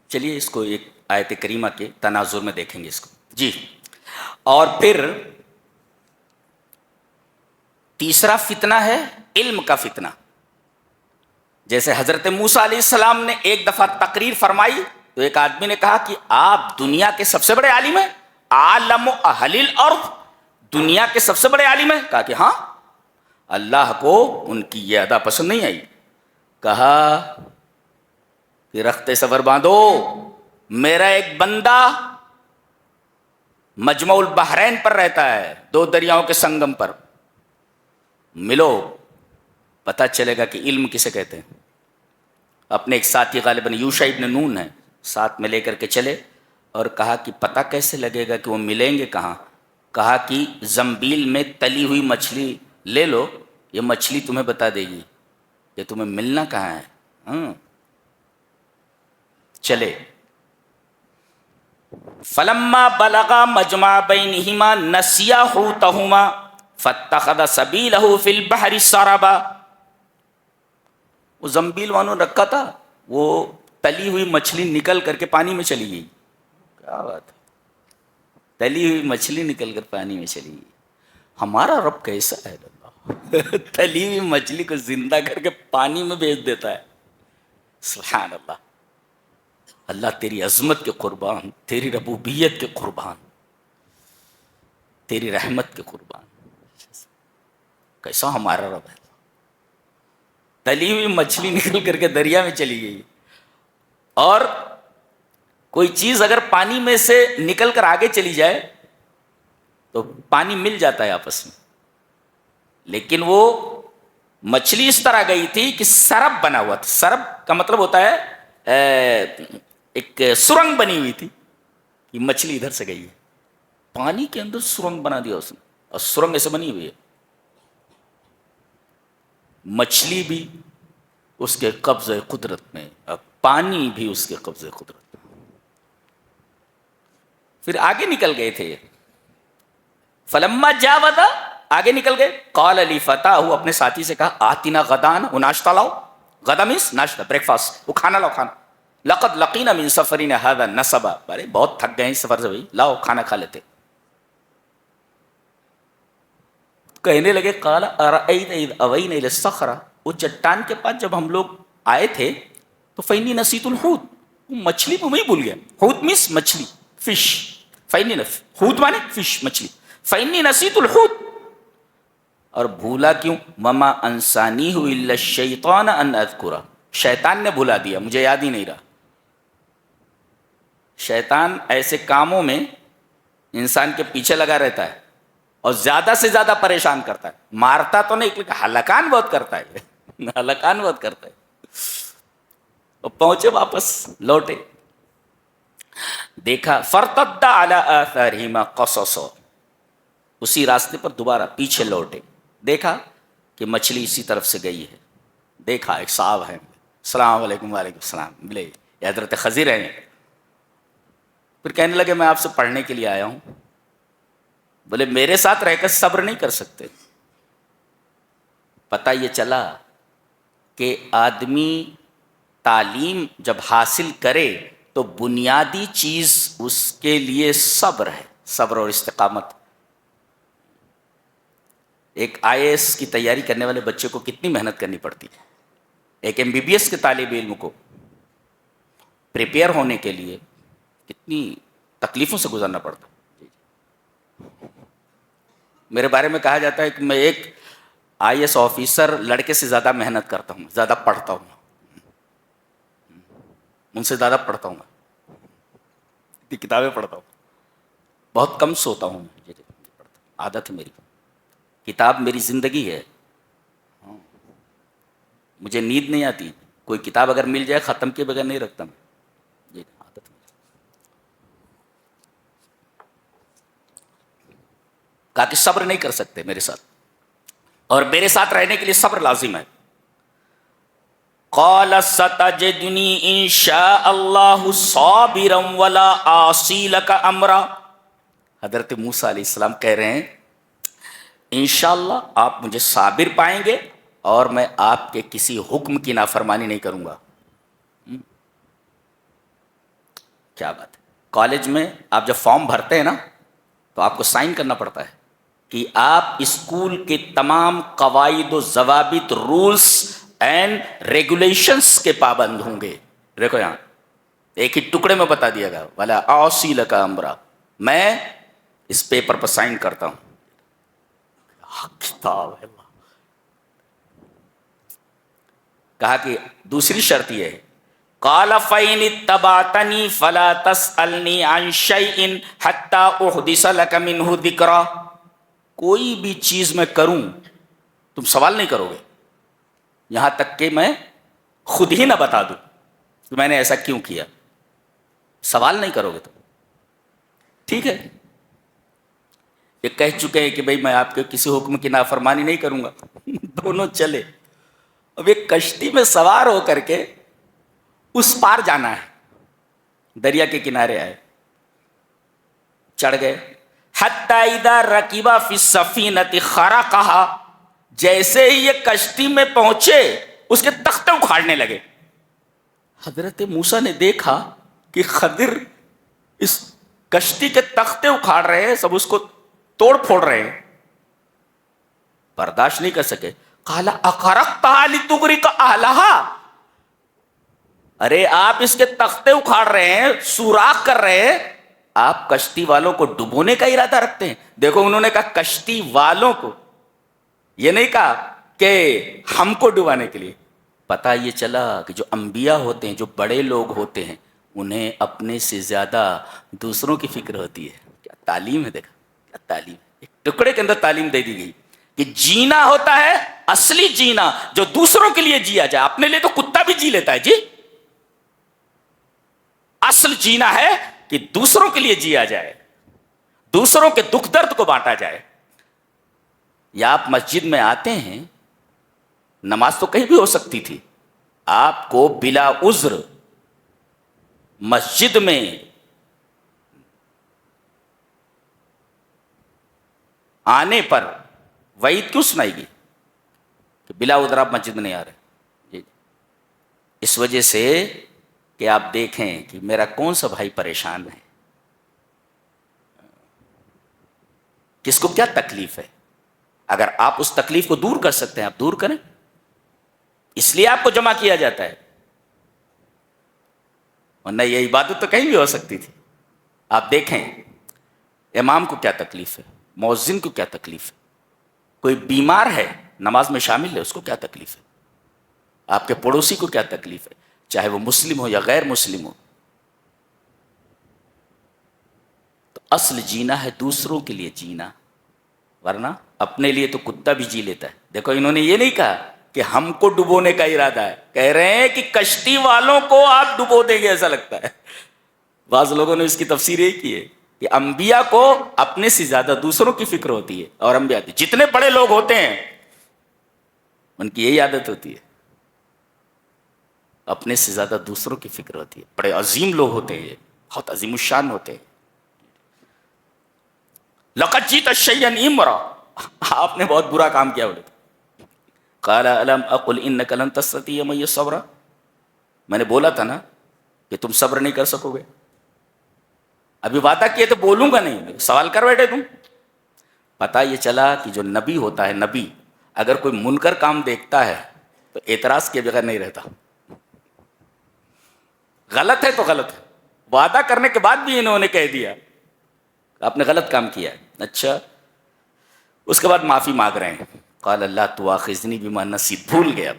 چلیے اس کو ایک آیت کریمہ کے تناظر میں دیکھیں گے اس کو. جی اور پھر تیسرا فتنہ ہے علم کا فتنہ. جیسے حضرت موسیٰ علیہ السلام نے ایک دفعہ تقریر فرمائی تو ایک آدمی نے کہا کہ آپ دنیا کے سب سے بڑے عالم ہیں, عالم اہل الارض, دنیا کے سب سے بڑے عالم ہیں. کہا کہ ہاں. اللہ کو ان کی یہ ادا پسند نہیں آئی. کہا کہ رخت سفر باندھو, میرا ایک بندہ مجمع البحرین پر رہتا ہے, دو دریاؤں کے سنگم پر, ملو پتہ چلے گا کہ علم کسے کہتے ہیں. اپنے ایک ساتھی غالباً یوشع ابن نون ہے, ساتھ میں لے کر کے چلے اور کہا کہ پتہ کیسے لگے گا کہ وہ ملیں گے کہاں. کہا کہ زنبیل میں تلی ہوئی مچھلی لے لو, یہ مچھلی تمہیں بتا دے گی کہ تمہیں ملنا کہاں ہے. چلے فلما بلغا مجمع بینہما نسیا حوتہما فاتخذ سبیلہ فی البحر سربا. وہ زنبیل وانوں رکھا تھا, وہ تلی ہوئی مچھلی نکل کر کے پانی میں چلی گئی. کیا بات ہے, تلی ہوئی مچھلی نکل کر پانی میں چلی گئی. ہمارا رب کیسا ہے اللہ, تلی ہوئی مچھلی کو زندہ کر کے پانی میں بھیج دیتا ہے. سبحان اللہ. اللہ تیری عظمت کے قربان, تیری ربوبیت کے قربان, تیری رحمت کے قربان. کیسا ہمارا رب ہے. تلی ہوئی مچھلی نکل کر کے دریا میں چلی گئی. اور کوئی چیز اگر پانی میں سے نکل کر آگے چلی جائے تو پانی مل جاتا ہے آپس میں, لیکن وہ مچھلی اس طرح گئی تھی کہ سرب بنا ہوا تھا. سرب کا مطلب ہوتا ہے ایک سرنگ بنی ہوئی تھی کہ مچھلی ادھر سے گئی ہے, پانی کے اندر سرنگ بنا دیا اس نے, اور سرنگ ایسے بنی ہوئی ہے. مچھلی بھی اس کے قبضہ قدرت میں، اب پانی بھی اس کے قبضہ قدرت میں۔ پھر آگے نکل گئے تھے، فلما جاوزا، آگے نکل گئے، قال علی فتح، اپنے ساتھی سے کہا، آتنا غدان، وہ ناشتہ لاؤ، غدا مینس ناشتہ، بریک فاسٹ، وہ کھانا لاؤ، کھانا، لقد لقینا من سفرنا هذا نصبا، ارے بہت تھک گئے اس سفر سے بھائی، لاؤ کھانا کھا لیتے۔ کہنے لگے، قال ارأیت اذ اوینا الی الصخرہ، وہ چٹان کے پاس جب ہم لوگ آئے تھے تو فینی نسیت الحوت، مچھلی کو میں بھول گیا، حوت مینس مچھلی، فش، فینی حوت مانے فش، مچھلی، فینی نسیت الحوت، اور بھولا کیوں، مما انسانیہ الا الشیطان ان اذکرہ، شیطان نے بھلا دیا، مجھے یاد ہی نہیں رہا۔ شیطان ایسے کاموں میں انسان کے پیچھے لگا رہتا ہے اور زیادہ سے زیادہ پریشان کرتا ہے، مارتا تو نہیں لیکن ہلاکان بہت کرتا ہے، ہلاکان بہت کرتا ہے۔ اور پہنچے واپس، لوٹے، دیکھا، فرتد علی آثارہما قصصا، اسی راستے پر دوبارہ پیچھے لوٹے، دیکھا کہ مچھلی اسی طرف سے گئی ہے، دیکھا ایک صاحب ہے، السلام علیکم، وعلیکم السلام، ملے، یہ حضرت خضر ہیں۔ پھر کہنے لگے میں آپ سے پڑھنے کے لیے آیا ہوں۔ بولے میرے ساتھ رہ کر صبر نہیں کر سکتے؟ پتہ یہ چلا کہ آدمی تعلیم جب حاصل کرے تو بنیادی چیز اس کے لیے صبر ہے، صبر اور استقامت۔ ایک IAS کی تیاری کرنے والے بچے کو کتنی محنت کرنی پڑتی ہے، ایک MBBS کے طالب علم کو پریپیئر ہونے کے لیے کتنی تکلیفوں سے گزرنا پڑتا ہے۔ میرے بارے میں کہا جاتا ہے کہ میں ایک IAS آفیسر لڑکے سے زیادہ محنت کرتا ہوں، زیادہ پڑھتا ہوں، ان سے زیادہ پڑھتا ہوں، اتنی کتابیں پڑھتا ہوں، بہت کم سوتا ہوں، عادت ہے میری، کتاب میری زندگی ہے، مجھے نیند نہیں آتی، کوئی کتاب اگر مل جائے ختم کیے بغیر نہیں رکھتا میں، یہ عادت ہے۔ کہا کہ صبر نہیں کر سکتے میرے ساتھ، اور میرے ساتھ رہنے کے لیے صبر لازم ہے۔ قال ستجدنی ان شاء اللہ صابرا ولا اعصی لک امرا، حضرت موسیٰ علیہ السلام کہہ رہے ہیں انشاءاللہ آپ مجھے صابر پائیں گے اور میں آپ کے کسی حکم کی نافرمانی نہیں کروں گا۔ کیا بات ہے، کالج میں آپ جب فارم بھرتے ہیں نا تو آپ کو سائن کرنا پڑتا ہے کہ آپ اسکول کے تمام قواعد و ضوابط، رولز اینڈ ریگولیشنز کے پابند ہوں گے۔ دیکھو یہاں ایک ہی ٹکڑے میں بتا دیا گیا، ولا اعصی لک امرا، میں اس پیپر پر سائن کرتا ہوں۔ کتاب ہے، کہا کہ دوسری شرط یہ ہے، قال فَإِنِ اتَّبَعْتَنِي فَلَا تَسْأَلْنِي عَنْ شَيْءٍ حَتَّى أُحْدِثَ لَكَ مِنْهُ ذِكْرًا، کوئی بھی چیز میں کروں تم سوال نہیں کرو گے یہاں تک کہ میں خود ہی نہ بتا دوں کہ میں نے ایسا کیوں کیا، سوال نہیں کرو گے تم، ٹھیک ہے؟ یہ کہہ چکے ہیں کہ بھئی میں آپ کے کسی حکم کی نافرمانی نہیں کروں گا۔ دونوں چلے، اب ایک کشتی میں سوار ہو کر کے اس پار جانا ہے، دریا کے کنارے آئے، چڑھ گئے، حتی اذا رکبا فی السفینۃ خرقھا، جیسے ہی یہ کشتی میں پہنچے اس کے تختے اکھاڑنے لگے۔ حضرت موسیٰ نے دیکھا کہ خضر اس کشتی کے تختے اکھاڑ رہے ہیں، سب اس کو توڑ پھوڑ رہے ہیں، برداشت نہیں کر سکے۔ قال اخرقتھا لتغرق اہلھا، ارے آپ اس کے تختے اکھاڑ رہے ہیں، سوراخ کر رہے ہیں، آپ کشتی والوں کو ڈبونے کا ارادہ رکھتے ہیں؟ دیکھو انہوں نے کہا کشتی والوں کو، یہ نہیں کہا کہ ہم کو ڈبانے کے لیے۔ پتہ یہ چلا کہ جو انبیاء ہوتے ہیں، جو بڑے لوگ ہوتے ہیں، انہیں اپنے سے زیادہ دوسروں کی فکر ہوتی ہے۔ کیا تعلیم ہے، دیکھا کیا تعلیم، ایک ٹکڑے کے اندر تعلیم دے دی گئی کہ جینا ہوتا ہے اصلی جینا جو دوسروں کے لیے جیا جائے، اپنے لیے تو کتا بھی جی لیتا ہے جی، اصل جینا ہے کہ دوسروں کے لیے جیا جائے، دوسروں کے دکھ درد کو بانٹا جائے۔ یا آپ مسجد میں آتے ہیں نماز تو کہیں بھی ہو سکتی تھی، آپ کو بلا عذر مسجد میں آنے پر وعید کیوں سنائے گی کہ بلا عذر آپ مسجد میں نہیں آ رہے؟ جی، اس وجہ سے کہ آپ دیکھیں کہ میرا کون سا بھائی پریشان ہے، کس کو کیا تکلیف ہے، اگر آپ اس تکلیف کو دور کر سکتے ہیں آپ دور کریں، اس لیے آپ کو جمع کیا جاتا ہے، ورنہ یہ عبادت تو کہیں بھی ہو سکتی تھی۔ آپ دیکھیں امام کو کیا تکلیف ہے، مؤذن کو کیا تکلیف ہے، کوئی بیمار ہے نماز میں شامل ہے اس کو کیا تکلیف ہے، آپ کے پڑوسی کو کیا تکلیف ہے، چاہے وہ مسلم ہو یا غیر مسلم ہو۔ تو اصل جینا ہے دوسروں کے لیے جینا، ورنہ اپنے لیے تو کتا بھی جی لیتا ہے۔ دیکھو انہوں نے یہ نہیں کہا کہ ہم کو ڈبونے کا ارادہ ہے، کہہ رہے ہیں کہ کشتی والوں کو آپ ڈبو دیں گے ایسا لگتا ہے۔ بعض لوگوں نے اس کی تفسیر یہی کی ہے کہ انبیاء کو اپنے سے زیادہ دوسروں کی فکر ہوتی ہے، اور انبیاء جتنے بڑے لوگ ہوتے ہیں ان کی یہی عادت ہوتی ہے، اپنے سے زیادہ دوسروں کی فکر ہوتی ہے۔ بڑے عظیم لوگ ہوتے ہیں، بہت عظیم الشان ہوتے ہیں۔ لقد جیت شیئا امرا، آپ نے بہت برا کام کیا بولے۔ قال الم اقل انک لن تستطیع معی صبرا، میں نے بولا تھا نا کہ تم صبر نہیں کر سکو گے، ابھی وعدہ کیے تو بولوں گا نہیں، سوال کر بیٹھے تم۔ پتہ یہ چلا کہ جو نبی ہوتا ہے، نبی اگر کوئی منکر کام دیکھتا ہے تو اعتراض کے بغیر نہیں رہتا، غلط ہے تو غلط ہے، وعدہ کرنے کے بعد بھی انہوں نے کہہ دیا آپ نے غلط کام کیا ہے، اچھا اس کے بعد معافی مانگ رہے ہیں۔ قال اللہ تواخذنی بما نسیت، بھول گیا،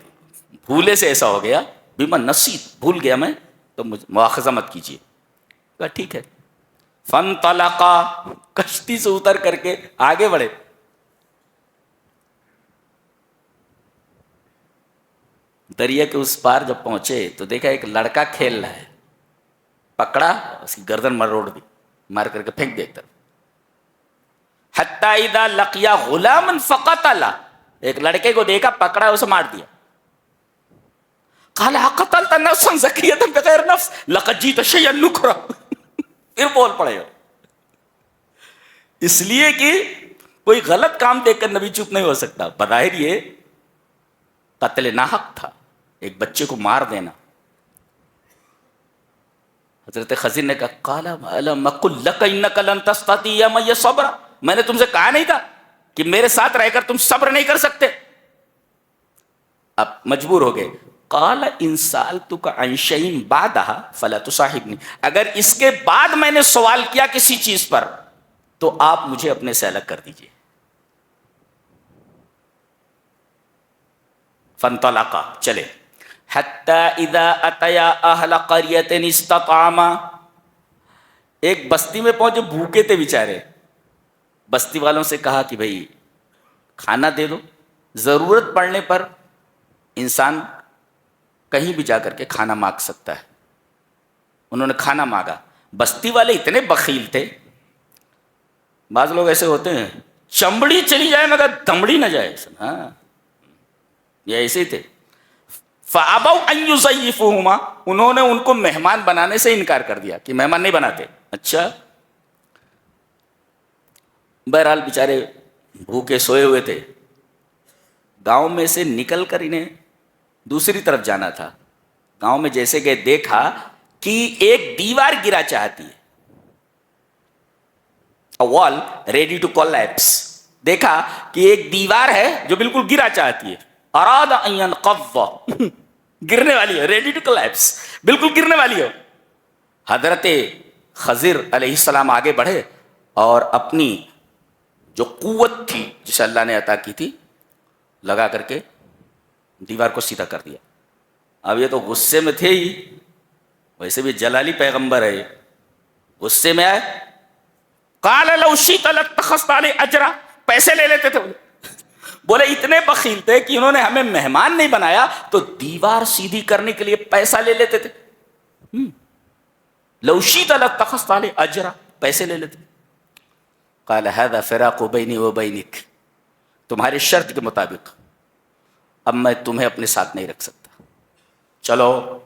بھولے سے ایسا ہو گیا، بما نسیت بھول گیا میں، تو مجھے مواخذہ مت کیجیے۔ کہا ٹھیک ہے۔ فانطلقا، کشتی سے اتر کر کے آگے بڑھے۔ دریا کے اس پار جب پہنچے تو دیکھا ایک لڑکا کھیل رہا ہے، پکڑا، اس کی گردن مروڑ دی، مار کر کے پھینک دیا ایک طرف۔ حتی اذا لقیا غلاما فقتلا، ایک لڑکے کو دیکھا، پکڑا، اسے مار دیا۔ قال اقتلت نفسا زکیۃ بغیر نفس لقد جئت شیئا نکرا، پھر بول پڑے ہو۔ اس لیے کہ کوئی غلط کام دیکھ کر نبی چپ نہیں ہو سکتا، بظاہر یہ قتل ناحق تھا، ایک بچے کو مار دینا۔ حضرت خضر نے کہا قال الم اقل لک انک لن تستطیع معی صبرا، میں نے تم سے کہا نہیں تھا کہ میرے ساتھ رہ کر تم صبر نہیں کر سکتے؟ اب مجبور ہو گئے۔ قال ان سألتک عن شیء بعدها فلا تصاحبنی، اگر اس کے بعد میں نے سوال کیا کسی چیز پر تو آپ مجھے اپنے سے الگ کر دیجئے۔ فانطلقا، چلے، حتی اذا اتیا اہل قریۃ استطعما، ایک بستی میں پہنچے، بھوکے تھے بیچارے، بستی والوں سے کہا کہ بھئی کھانا دے دو۔ ضرورت پڑنے پر انسان کہیں بھی جا کر کے کھانا مانگ سکتا ہے، انہوں نے کھانا مانگا۔ بستی والے اتنے بخیل تھے، بعض لوگ ایسے ہوتے ہیں چمڑی چلی جائے مگر دمڑی نہ جائے، ہاں یہ ایسے ہی تھے۔ فَأَبَوْا أَن يُضَيِّفُوهُمَا، انہوں نے ان کو مہمان بنانے سے انکار کر دیا کہ مہمان نہیں بناتے۔ اچھا، بہرحال بیچارے بھوکے سوئے ہوئے تھے، گاؤں میں سے نکل کر انہیں دوسری طرف جانا تھا۔ گاؤں میں جیسے کہ دیکھا کہ ایک دیوار گرا چاہتی ہے، a wall ready to collapse، دیکھا کہ ایک دیوار ہے جو بالکل گرا چاہتی ہے، اراد ان ينقض، گرنے والی ہے، ریڈی ٹو کلیپس، بالکل گرنے والی ہو۔ حضرت خضر علیہ السلام آگے بڑھے اور اپنی جو قوت تھی جسے اللہ نے عطا کی تھی لگا کر کے دیوار کو سیدھا کر دیا۔ اب یہ تو غصے میں تھے ہی، ویسے بھی جلالی پیغمبر ہے، غصے میں آئے۔ قال لو شئت لاتخذت علیہ اجرا، پیسے لے لیتے تھے۔ بولے اتنے بخیل تھے کہ انہوں نے ہمیں مہمان نہیں بنایا تو دیوار سیدھی کرنے کے لیے پیسہ لے لیتے تھے۔ لو شئت لاتخذت علیہ اجرا، پیسے لے لیتے۔ قال هذا فراق بینی و بینک، تمہاری شرط کے مطابق اب میں تمہیں اپنے ساتھ نہیں رکھ سکتا. چلو.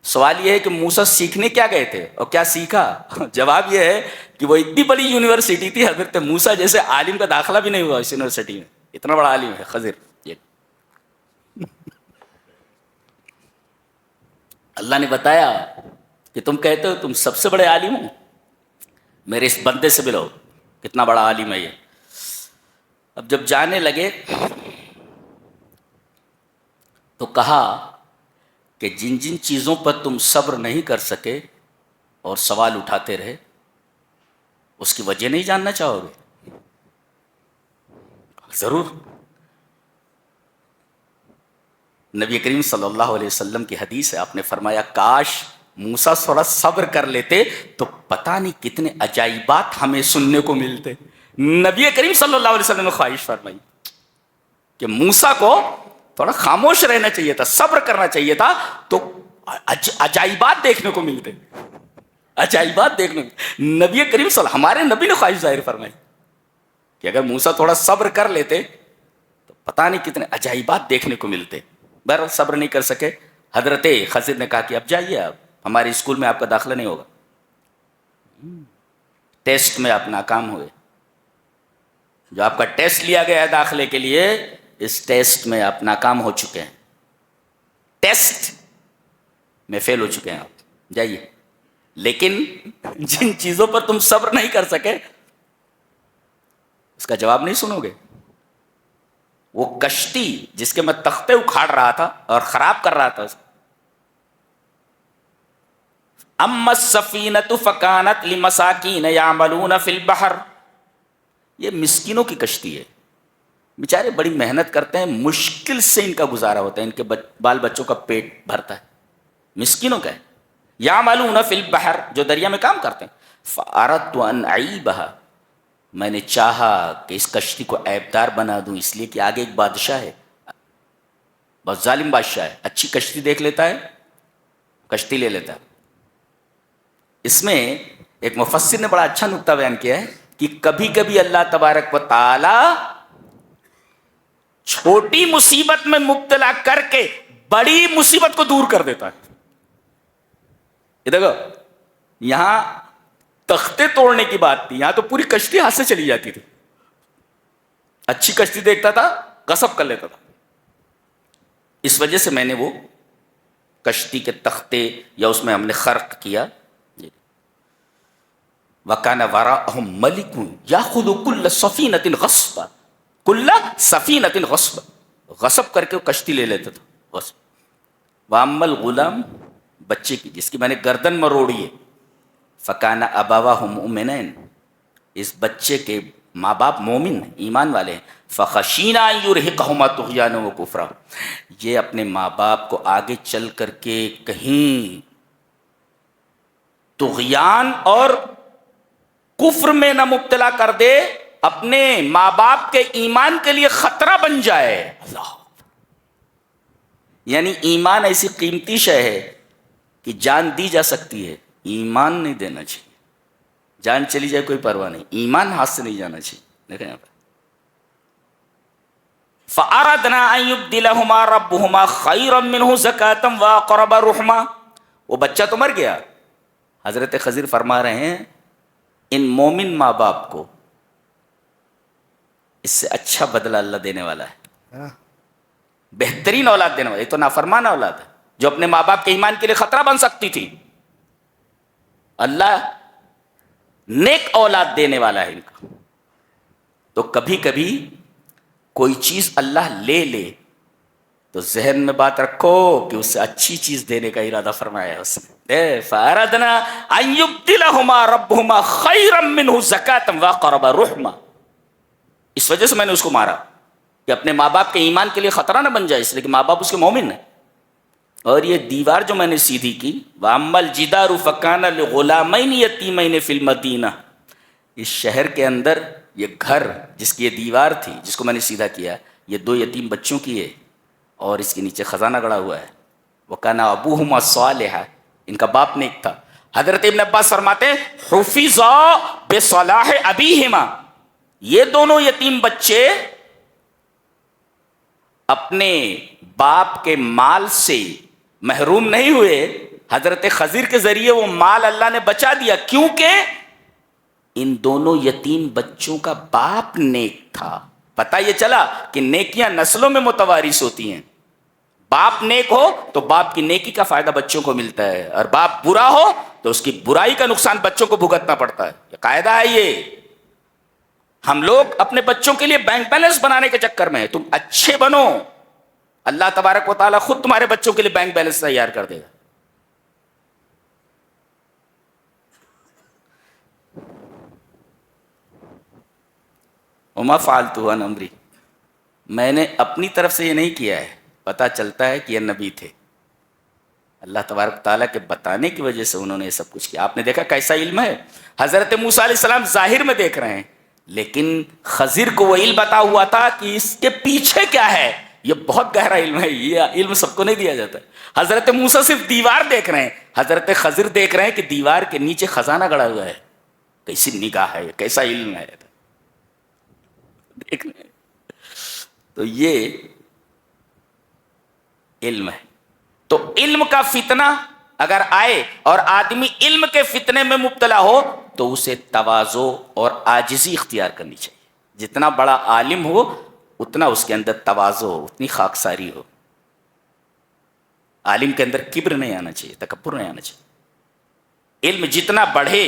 سوال یہ ہے کہ موسیٰ سیکھنے کیا گئے تھے اور کیا سیکھا؟ جواب یہ ہے کہ وہ اتنی بڑی یونیورسٹی تھی، حضرت موسیٰ جیسے عالم کا داخلہ بھی نہیں ہوا اس یونیورسٹی میں. اتنا بڑا عالم ہے خضر. یہ اللہ نے بتایا کہ تم کہتے ہو تم سب سے بڑے عالم ہو، میرے اس بندے سے ملو کتنا بڑا عالم ہے یہ. اب جب جانے لگے تو کہا کہ جن جن چیزوں پر تم صبر نہیں کر سکے اور سوال اٹھاتے رہے، اس کی وجہ نہیں جاننا چاہو گے؟ ضرور. نبی کریم صلی اللہ علیہ وسلم کی حدیث ہے، آپ نے فرمایا کاش موسیٰ تھوڑا صبر کر لیتے تو پتہ نہیں کتنے عجائبات ہمیں سننے کو ملتے. نبی کریم صلی اللہ علیہ وسلم نے خواہش فرمائی کہ موسیٰ کو تھوڑا خاموش رہنا چاہیے تھا، صبر کرنا چاہیے تھا، تو عجائبات دیکھنے کو ملتے. عجائبات دیکھنے کو نبی کریم ہمارے نبی نے خواہش ظاہر فرمائی کہ اگر موسیٰ تھوڑا صبر کر لیتے تو پتہ نہیں کتنے عجائبات دیکھنے کو ملتے. بہرحال صبر نہیں کر سکے. حضرت خضر نے کہا کہ اب جائیے، آپ ہمارے اسکول میں آپ کا داخلہ نہیں ہوگا. ٹیسٹ میں آپ ناکام ہوئے. جو آپ کا ٹیسٹ لیا گیا ہے داخلے کے لیے، اس ٹیسٹ میں آپ ناکام ہو چکے ہیں، ٹیسٹ میں فیل ہو چکے ہیں آپ. جائیے. لیکن جن چیزوں پر تم صبر نہیں کر سکے اس کا جواب نہیں سنو گے. وہ کشتی جس کے میں تختے اکھاڑ رہا تھا اور خراب کر رہا تھا، اما السفینۃ فکانت لمساکین یعملون فی البحر، یہ مسکینوں کی کشتی ہے. بیچارے بڑی محنت کرتے ہیں، مشکل سے ان کا گزارا ہوتا ہے، ان کے بال بچوں کا پیٹ بھرتا ہے. مسکینوں کا ہے. یعملون فی البحر، جو دریا میں کام کرتے ہیں. فاردت ان اعیبھا، میں نے چاہا کہ اس کشتی کو عیبدار بنا دوں، اس لیے کہ آگے ایک بادشاہ ہے، بہت ظالم بادشاہ ہے، اچھی کشتی دیکھ لیتا ہے، کشتی لے لیتا ہے. اس میں ایک مفسر نے بڑا اچھا نکتہ بیان کیا ہے کہ کبھی کبھی اللہ تبارک و تعالی چھوٹی مصیبت میں مبتلا کر کے بڑی مصیبت کو دور کر دیتا ہے. یہ دیکھو، یہاں تختے توڑنے کی بات تھی، یہاں تو پوری کشتی ہاتھ سے چلی جاتی تھی. اچھی کشتی دیکھتا تھا، غصب کر لیتا تھا. اس وجہ سے میں نے وہ کشتی کے تختے یا اس میں ہم نے خرق کیا. وَكَانَ وَرَاءَهُمْ مَلِكٌ يَأْخُذُ كُلَّ سَفِينَةٍ غَصْبًا، كُلَّ سَفِينَةٍ غَصْبًا، غصب کر کے وہ کشتی لے لیتا تھا. غصب. وَأَمَّا الْغُلَامُ، بچے کی جس کی میں نے گردن مروڑی ہے. فَكَانَ أَبَوَاهُ مُؤْمِنَيْنِ، اس بچے کے ماں باپ مومن ہیں، ایمان والے ہیں. فَخَشِينَا أَن يُرْهِقَهُمَا طُغْيَانًا وَكُفْرًا، یہ اپنے ماں باپ کو آگے چل کر کے کہیں طغیان اور کفر میں نہ مبتلا کر دے، اپنے ماں باپ کے ایمان کے لیے خطرہ بن جائے. اللہ، یعنی ایمان ایسی قیمتی شے ہے کہ جان دی جا سکتی ہے، ایمان نہیں دینا چاہیے. جان چلی جائے کوئی پرواہ نہیں، ایمان ہاتھ سے نہیں جانا چاہیے. دیکھیں یہاں پر فَأَرَدْنَا أَن يُبْدِلَهُمَا رَبُّهُمَا خَيْرًا مِّنْهُ زَكَاةً وَأَقْرَبَ رُحْمًا. وہ بچہ تو مر گیا. حضرت خضر فرما رہے ہیں ان مومن ماں باپ کو اس سے اچھا بدلہ اللہ دینے والا ہے، بہترین اولاد دینے والا. یہ تو نافرمان اولاد ہے جو اپنے ماں باپ کے ایمان کے لیے خطرہ بن سکتی تھی. اللہ نیک اولاد دینے والا ہے ان کا. تو کبھی کبھی کوئی چیز اللہ لے لے تو ذہن میں بات رکھو کہ اس سے اچھی چیز دینے کا ارادہ فرمایا ہے اس نے. فَأَرَدْنَا أَن يُبْدِلَهُمَا رَبُّهُمَا خَيْرًا مِّنْهُ زَكَاةً وَأَقْرَبَ رُحْمًا. اس وجہ سے میں نے اس کو مارا کہ اپنے ماں باپ کے ایمان کے لیے خطرہ نہ بن جائے، اس لیے کہ ماں باپ اس کے مومن ہیں. اور یہ دیوار جو میں نے سیدھی کی، وَأَمَّا الْجِدَارُ فَكَانَ لِغُلَامَيْنِ يَتِيمَيْنِ فِي الْمَدِينَةِ، اس شہر کے اندر یہ گھر جس کی یہ دیوار تھی جس کو میں نے سیدھا کیا، یہ 2 یتیم بچوں کی ہے اور اس کے نیچے خزانہ گڑا ہوا ہے. وَكَانَ أَبُوهُمَا صَالِحًا، ان کا باپ نیک تھا. حضرت ابن عباس فرماتے ہیں حُفِظَا بِصَلَاحِ أَبِيهِمَا، یہ دونوں یتیم بچے اپنے باپ کے مال سے محروم نہیں ہوئے، حضرت خضر کے ذریعے وہ مال اللہ نے بچا دیا، کیونکہ ان دونوں یتیم بچوں کا باپ نیک تھا۔ پتہ یہ چلا کہ نیکیاں نسلوں میں متوارث ہوتی ہیں، باپ نیک ہو تو باپ کی نیکی کا فائدہ بچوں کو ملتا ہے، اور باپ برا ہو تو اس کی برائی کا نقصان بچوں کو بھگتنا پڑتا ہے۔ یہ قاعدہ ہے۔ یہ ہم لوگ اپنے بچوں کے لیے بینک بیلنس بنانے کے چکر میں ہیں، تم اچھے بنو، اللہ تبارک و تعالیٰ خود تمہارے بچوں کے لیے بینک بیلنس تیار کر دے گا۔ وما فعلت عن امری، میں نے اپنی طرف سے یہ نہیں کیا ہے، پتہ چلتا ہے کہ یہ نبی تھے، اللہ تبارک تعالیٰ کے بتانے کی وجہ سے انہوں نے یہ سب کچھ کیا۔ آپ نے دیکھا کیسا علم ہے، حضرت موسیٰ علیہ السلام ظاہر میں دیکھ رہے ہیں، لیکن خضر کو وہ علم بتا ہوا تھا کہ اس کے پیچھے کیا ہے۔ یہ بہت گہرا علم ہے، یہ علم سب کو نہیں دیا جاتا۔ حضرت موسیٰ صرف دیوار دیکھ رہے ہیں، حضرت خضر دیکھ رہے ہیں کہ دیوار کے نیچے خزانہ گڑا ہوا ہے۔ کیسی نگاہ ہے، کیسا علم ہے، دیکھ رہے ہیں۔ تو یہ علم ہے۔ تو علم کا فتنہ اگر آئے اور آدمی علم کے فتنے میں مبتلا ہو تو اسے تواضع اور عاجزی اختیار کرنی چاہیے۔ جتنا بڑا عالم ہو اتنا اس کے اندر تواضع ہو، اتنی خاکساری ہو۔ عالم کے اندر کبر نہیں آنا چاہیے، تکبر نہیں آنا چاہیے۔ علم جتنا بڑھے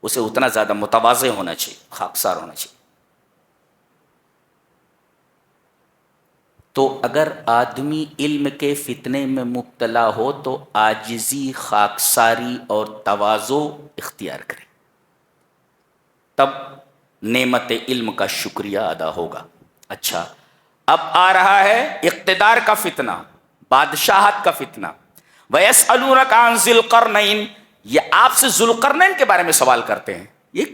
اسے اتنا زیادہ متواضع ہونا چاہیے، خاکسار ہونا چاہیے۔ تو اگر آدمی علم کے فتنے میں مبتلا ہو تو عاجزی، خاکساری اور تواضع اختیار کرے، تب نعمت علم کا شکریہ ادا ہوگا۔ اچھا، اب آ رہا ہے اقتدار کا فتنہ، بادشاہت کا فتنہ۔ وَيَسْأَلُونَكَ عَنْ ذِي الْقَرْنَيْنِ، یہ آپ سے ذوالقرنین کے بارے میں سوال کرتے ہیں۔ یہ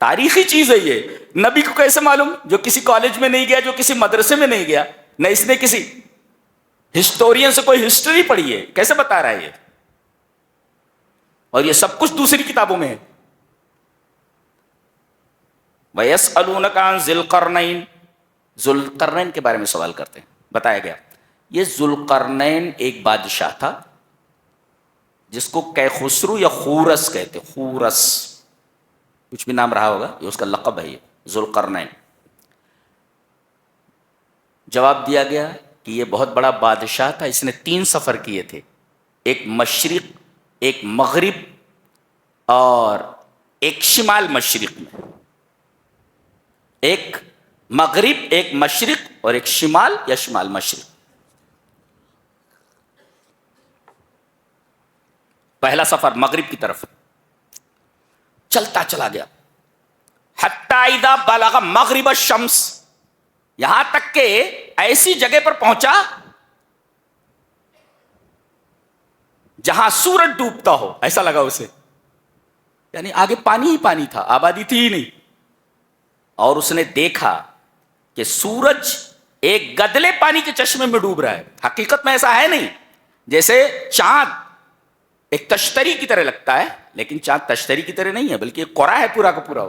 تاریخی چیز ہے، یہ نبی کو کیسے معلوم؟ جو کسی کالج میں نہیں گیا، جو کسی مدرسے میں نہیں گیا، نہ اس نے کسی ہسٹورین سے کوئی ہسٹری پڑھی ہے، کیسے بتا رہا ہے یہ؟ اور یہ سب کچھ دوسری کتابوں میں ہے۔ وَيَسْأَلُونَكَ عَنْ ذِي الْقَرْنَيْنِ، ذوالقرنین کے بارے میں سوال کرتے ہیں۔ بتایا گیا یہ ذوالقرنین ایک بادشاہ تھا جس کو کیخسرو یا خورس کہتے، خورس کچھ بھی نام رہا ہوگا، یہ اس کا لقب ہے، یہ ذوالقرنین۔ جواب دیا گیا کہ یہ بہت بڑا بادشاہ تھا، اس نے 3 سفر کیے تھے، ایک مشرق، ایک مغرب اور ایک شمال مشرق میں، ایک مغرب، ایک مشرق اور ایک شمال یا شمال مشرق۔ پہلا سفر مغرب کی طرف، چلتا چلا گیا حتی اذا بلغ مغرب الشمس، یہاں تک کہ ایسی جگہ پر پہنچا جہاں سورج ڈوبتا ہو، ایسا لگا اسے، یعنی آگے پانی ہی پانی تھا، آبادی تھی ہی نہیں، اور اس نے دیکھا کہ سورج ایک گدلے پانی کے چشمے میں ڈوب رہا ہے۔ حقیقت میں ایسا ہے نہیں، جیسے چاند ایک تشتری کی طرح لگتا ہے، لیکن چاند تشتری کی طرح نہیں ہے، بلکہ ایک قرا ہے پورا کا پورا۔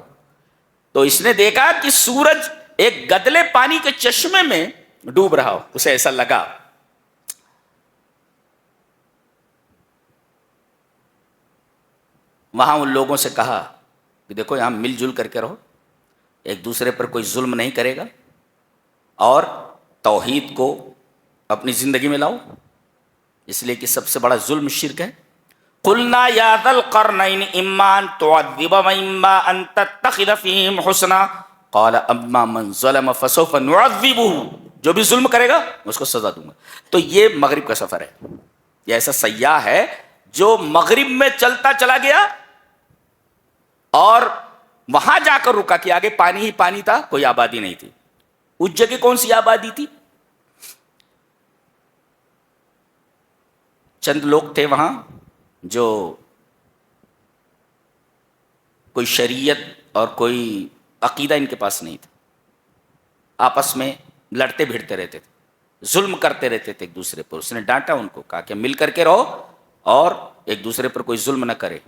تو اس نے دیکھا کہ سورج ایک گدلے پانی کے چشمے میں ڈوب رہا ہو، اسے ایسا لگا۔ وہاں ان لوگوں سے کہا کہ دیکھو یہاں مل جل کر کے رہو، ایک دوسرے پر کوئی ظلم نہیں کرے گا، اور توحید کو اپنی زندگی میں لاؤ، اس لیے کہ سب سے بڑا ظلم شرک ہے۔ قلنا یا ذا القرنین اما ان تعذب واما ان تتخذ فیہم حسنا قال اما من ظلم فسوف نعذبہ، جو بھی ظلم کرے گا اس کو سزا دوں گا۔ تو یہ مغرب کا سفر ہے، یہ ایسا سیاح ہے جو مغرب میں چلتا چلا گیا اور وہاں جا کر رکا کہ آگے پانی ہی پانی تھا، کوئی آبادی نہیں تھی۔ اس جگہ کون سی آبادی تھی؟ چند لوگ تھے وہاں جو کوئی شریعت اور کوئی عقیدہ ان کے پاس نہیں تھا، آپس میں لڑتے بھیڑتے رہتے تھے، ظلم کرتے رہتے تھے ایک دوسرے پر۔ اس نے ڈانٹا ان کو، کہا کہ مل کر کے رہو اور ایک دوسرے پر کوئی ظلم نہ کرے۔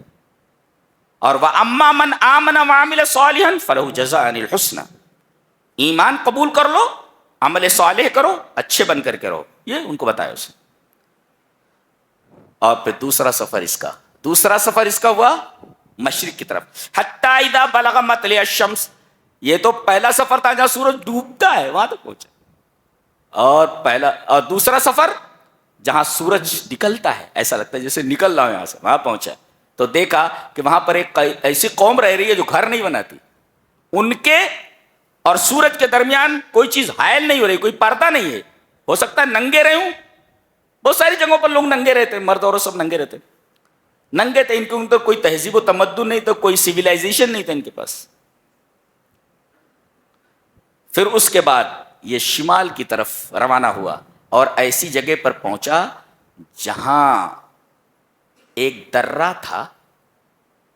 اور وَأَمَّا مَنْ آمَنَ وَعَمِلَ صَالِحًا فَلَهُ جَزَاءً الْحُسْنَى، ایمان قبول کر لو عمل صالح کرو، اچھے بن کر کے رہو، یہ ان کو بتایا اسے. اور پھر دوسرا سفر اس کا ہوا مشرق کی طرف. حتی اذا بلغ مطلع الشمس، یہ تو پہلا سفر تھا جہاں سورج ڈوبتا ہے وہاں تک پہنچا. اور دوسرا سفر جہاں سورج نکلتا ہے، ایسا لگتا ہے جیسے نکل رہا ہوں یہاں سے، وہاں پہنچا. تو دیکھا کہ وہاں پر ایک ایسی قوم رہ رہی ہے جو گھر نہیں بناتی. ان کے اور سورج کے درمیان کوئی چیز حائل نہیں ہو رہی، کوئی پردہ نہیں ہے. ہو سکتا ہے ننگے رہے ہوں، بہت ساری جگہوں پر لوگ ننگے رہتے، مرد اور سب ننگے رہتے، ننگے تھے. ان کے اندر کوئی تہذیب و تمدن نہیں تھا، کوئی سویلائزیشن نہیں تھا ان کے پاس. پھر اس کے بعد یہ شمال کی طرف روانہ ہوا اور ایسی جگہ پر پہنچا جہاں ایک درہ تھا.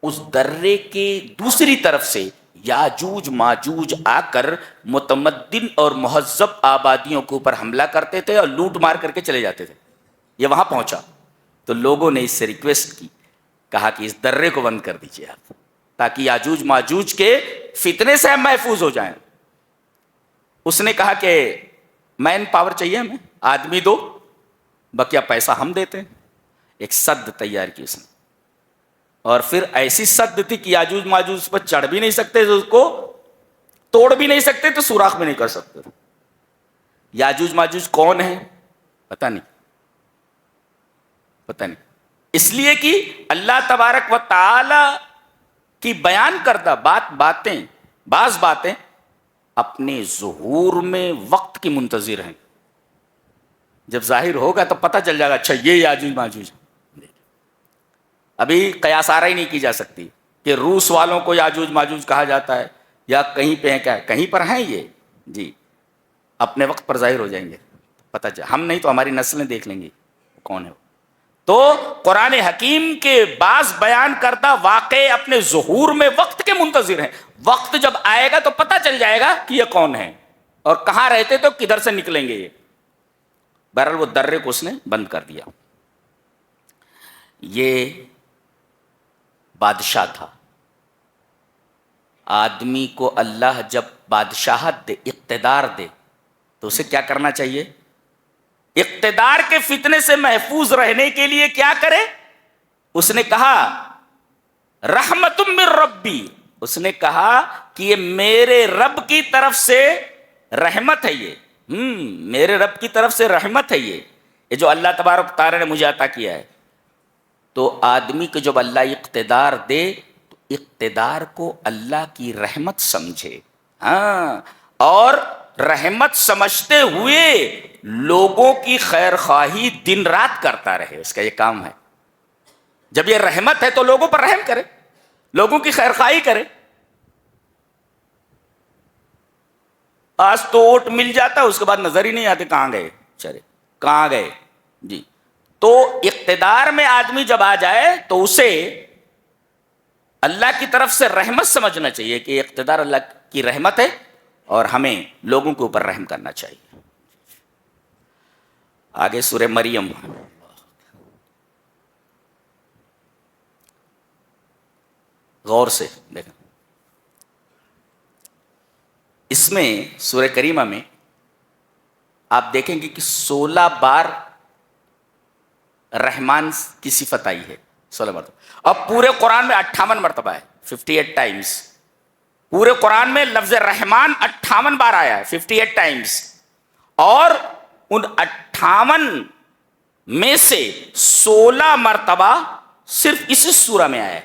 اس درے کے دوسری طرف سے یاجوج ماجوج آ کر متمدن اور مہذب آبادیوں کے اوپر حملہ کرتے تھے اور لوٹ مار کر کے چلے جاتے تھے. یہ وہاں پہنچا تو لوگوں نے اس سے ریکویسٹ کی، کہا کہ اس درے کو بند کر دیجیے آپ، تاکہ یاجوج ماجوج کے فتنے سے ہم محفوظ ہو جائیں. اس نے کہا کہ مین پاور چاہیے ہمیں، آدمی دو، بقیہ پیسہ ہم دیتے ہیں. ایک سد تیار کی اس نے، اور پھر ایسی سد تھی کہ یاجوج ماجوج اس پر چڑھ بھی نہیں سکتے، اس کو توڑ بھی نہیں سکتے، تو سوراخ بھی نہیں کر سکتے. یاجوج ماجوج کون ہے پتہ نہیں، اس لیے کہ اللہ تبارک و تعالی کی بیان کردہ بعض باتیں اپنے ظہور میں وقت کی منتظر ہیں. جب ظاہر ہوگا تو پتہ چل جائے گا اچھا یہ یاجوج ماجوج. ابھی قیاس آرا ہی نہیں کی جا سکتی کہ روس والوں کو یاجوج ماجوج کہا جاتا ہے یا کہیں پہ ہیں، کیا کہیں پر ہیں یہ جی، اپنے وقت پر ظاہر ہو جائیں گے. پتہ چل، ہم نہیں تو ہماری نسلیں دیکھ لیں گی کون ہے. تو قرآن حکیم کے بعض بیان کردہ واقعے اپنے ظہور میں وقت کے منتظر ہیں. وقت جب آئے گا تو پتہ چل جائے گا کہ یہ کون ہے اور کہاں رہتے تو کدھر سے نکلیں گے یہ. بہرحال وہ درے کو اس نے بند کر دیا. یہ بادشاہ تھا. آدمی کو اللہ جب بادشاہت دے، اقتدار دے، تو اسے کیا کرنا چاہیے؟ اقتدار کے فتنے سے محفوظ رہنے کے لیے کیا کرے؟ اس نے کہا رحمت من ربی، اس نے کہا کہ یہ میرے رب کی طرف سے رحمت ہے. یہ میرے رب کی طرف سے رحمت ہے، یہ جو اللہ تبارک تعالی نے مجھے عطا کیا ہے. تو آدمی کو جب اللہ اقتدار دے تو اقتدار کو اللہ کی رحمت سمجھے، اور رحمت سمجھتے ہوئے لوگوں کی خیر خواہی دن رات کرتا رہے. اس کا یہ کام ہے. جب یہ رحمت ہے تو لوگوں پر رحم کرے، لوگوں کی خیر خواہی کرے. آج تو ووٹ مل جاتا ہے، اس کے بعد نظر ہی نہیں آتے کہاں گئے چرے، کہاں گئے جی. تو اقتدار میں آدمی جب آ جائے تو اسے اللہ کی طرف سے رحمت سمجھنا چاہیے کہ اقتدار اللہ کی رحمت ہے اور ہمیں لوگوں کے اوپر رحم کرنا چاہیے. آگے سورہ مریم، غور سے دیکھیں. اس میں سورہ کریمہ میں آپ دیکھیں گے کہ 16 بار رحمان کی صفت آئی ہے، 16 مرتبہ. اب پورے قرآن میں 58 مرتبہ ہے، 58 ٹائمز. پورے قرآن میں لفظ رحمان 58 بار آیا ہے، 58 ٹائمز. اور ان 58 میں سے 16 مرتبہ صرف اسی سورہ میں آیا ہے،